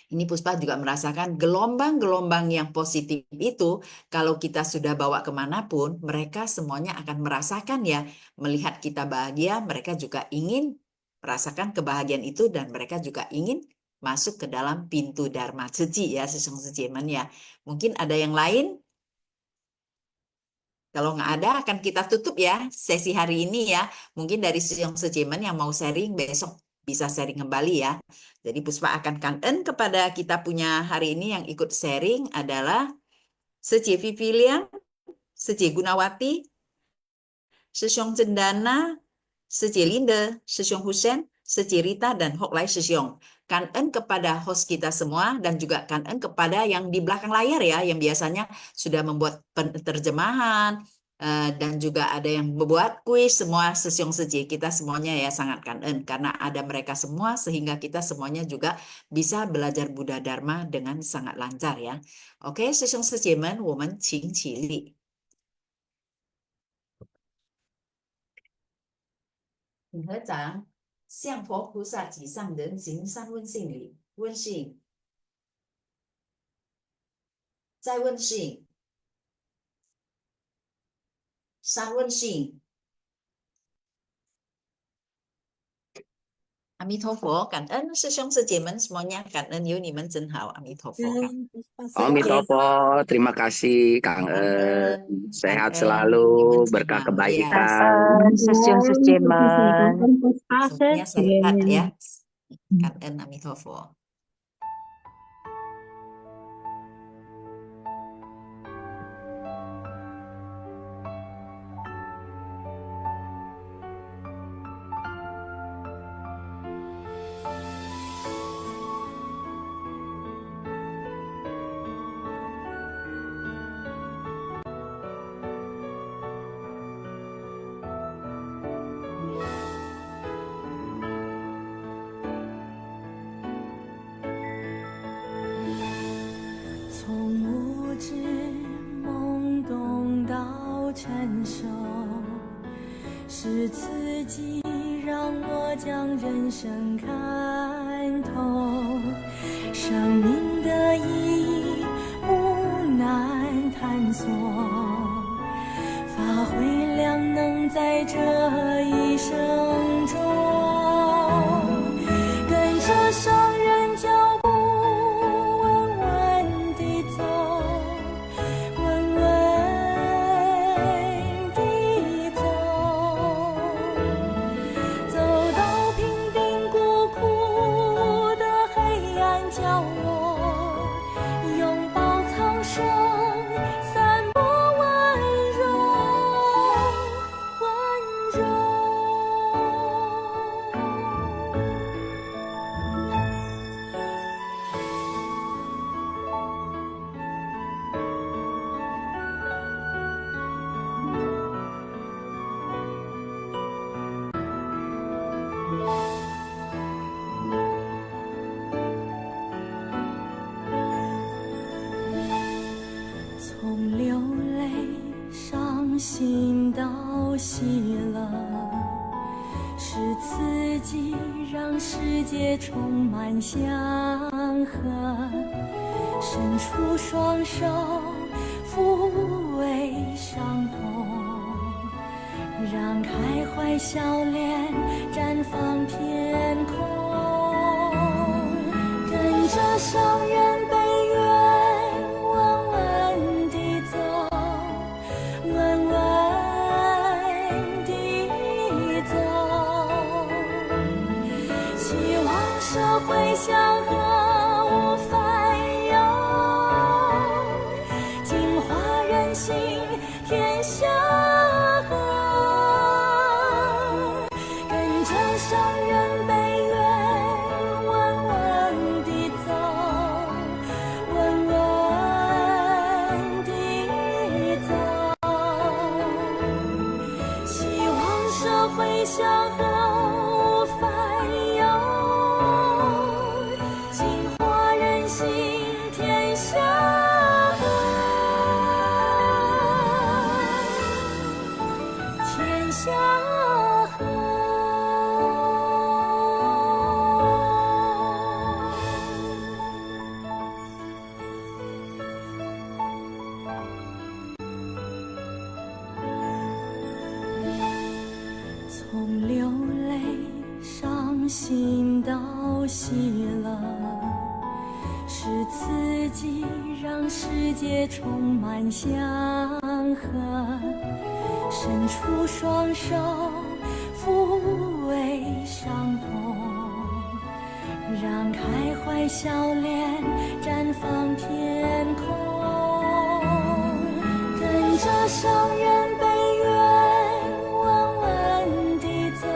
Ini Puspa juga merasakan gelombang-gelombang yang positif itu, kalau kita sudah bawa kemanapun, mereka semuanya akan merasakan ya, melihat kita bahagia, mereka juga ingin merasakan kebahagiaan itu, dan mereka juga ingin masuk ke dalam pintu Dharma Suci ya, Sesong Sejemen ya. Mungkin ada yang lain? Kalau nggak ada, akan kita tutup ya sesi hari ini ya. Mungkin dari Sesong Sejemen yang mau sharing, besok bisa sharing kembali ya. Jadi Puspa akan kangen kepada kita punya hari ini yang ikut sharing adalah Secie Vivilian, Secie Gunawati, Sesiong Cendana, Secie Linde, Sesiong Husen, Secie Rita, dan Hoklai Sesiong. Kangen kepada host kita semua dan juga kangen kepada yang di belakang layar ya, yang biasanya sudah membuat penerjemahan, dan juga ada yang membuat kuis, semua Sesiong Secie. Kita semuanya ya sangat kangen karena ada mereka semua sehingga kita semuanya juga bisa belajar Buddha Dharma dengan sangat lancar ya. Oke, Sesiong Secie们，我们请起立。请合掌，向佛菩萨及上人行三问性礼，问性，再问性，三问性。阿弥陀佛，感恩师兄师姐们 semuanya， 感恩有你们真好，阿弥陀佛。 Amitofo, terima kasih Kang sehat selalu, berkah kebajikan. Sesiong Sejemen. Semuanya sehat ya. Kangen Amitofo. 从新到喜乐，是刺激让世界充满祥和，伸出双手抚慰伤痛，让开怀笑脸绽放天空，跟着圣人悲愿稳稳地走，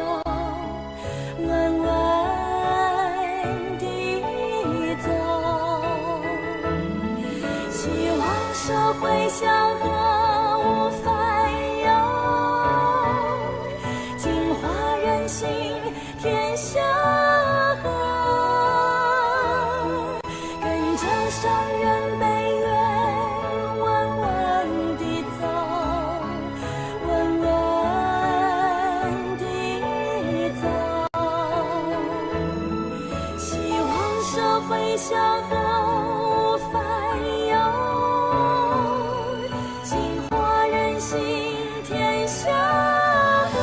稳稳地走，希望社会祥和无烦忧，净化人心天下和，跟着圣人悲愿稳稳地走，稳稳地走，希望社会祥和无烦忧，净化人心天下和，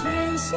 天下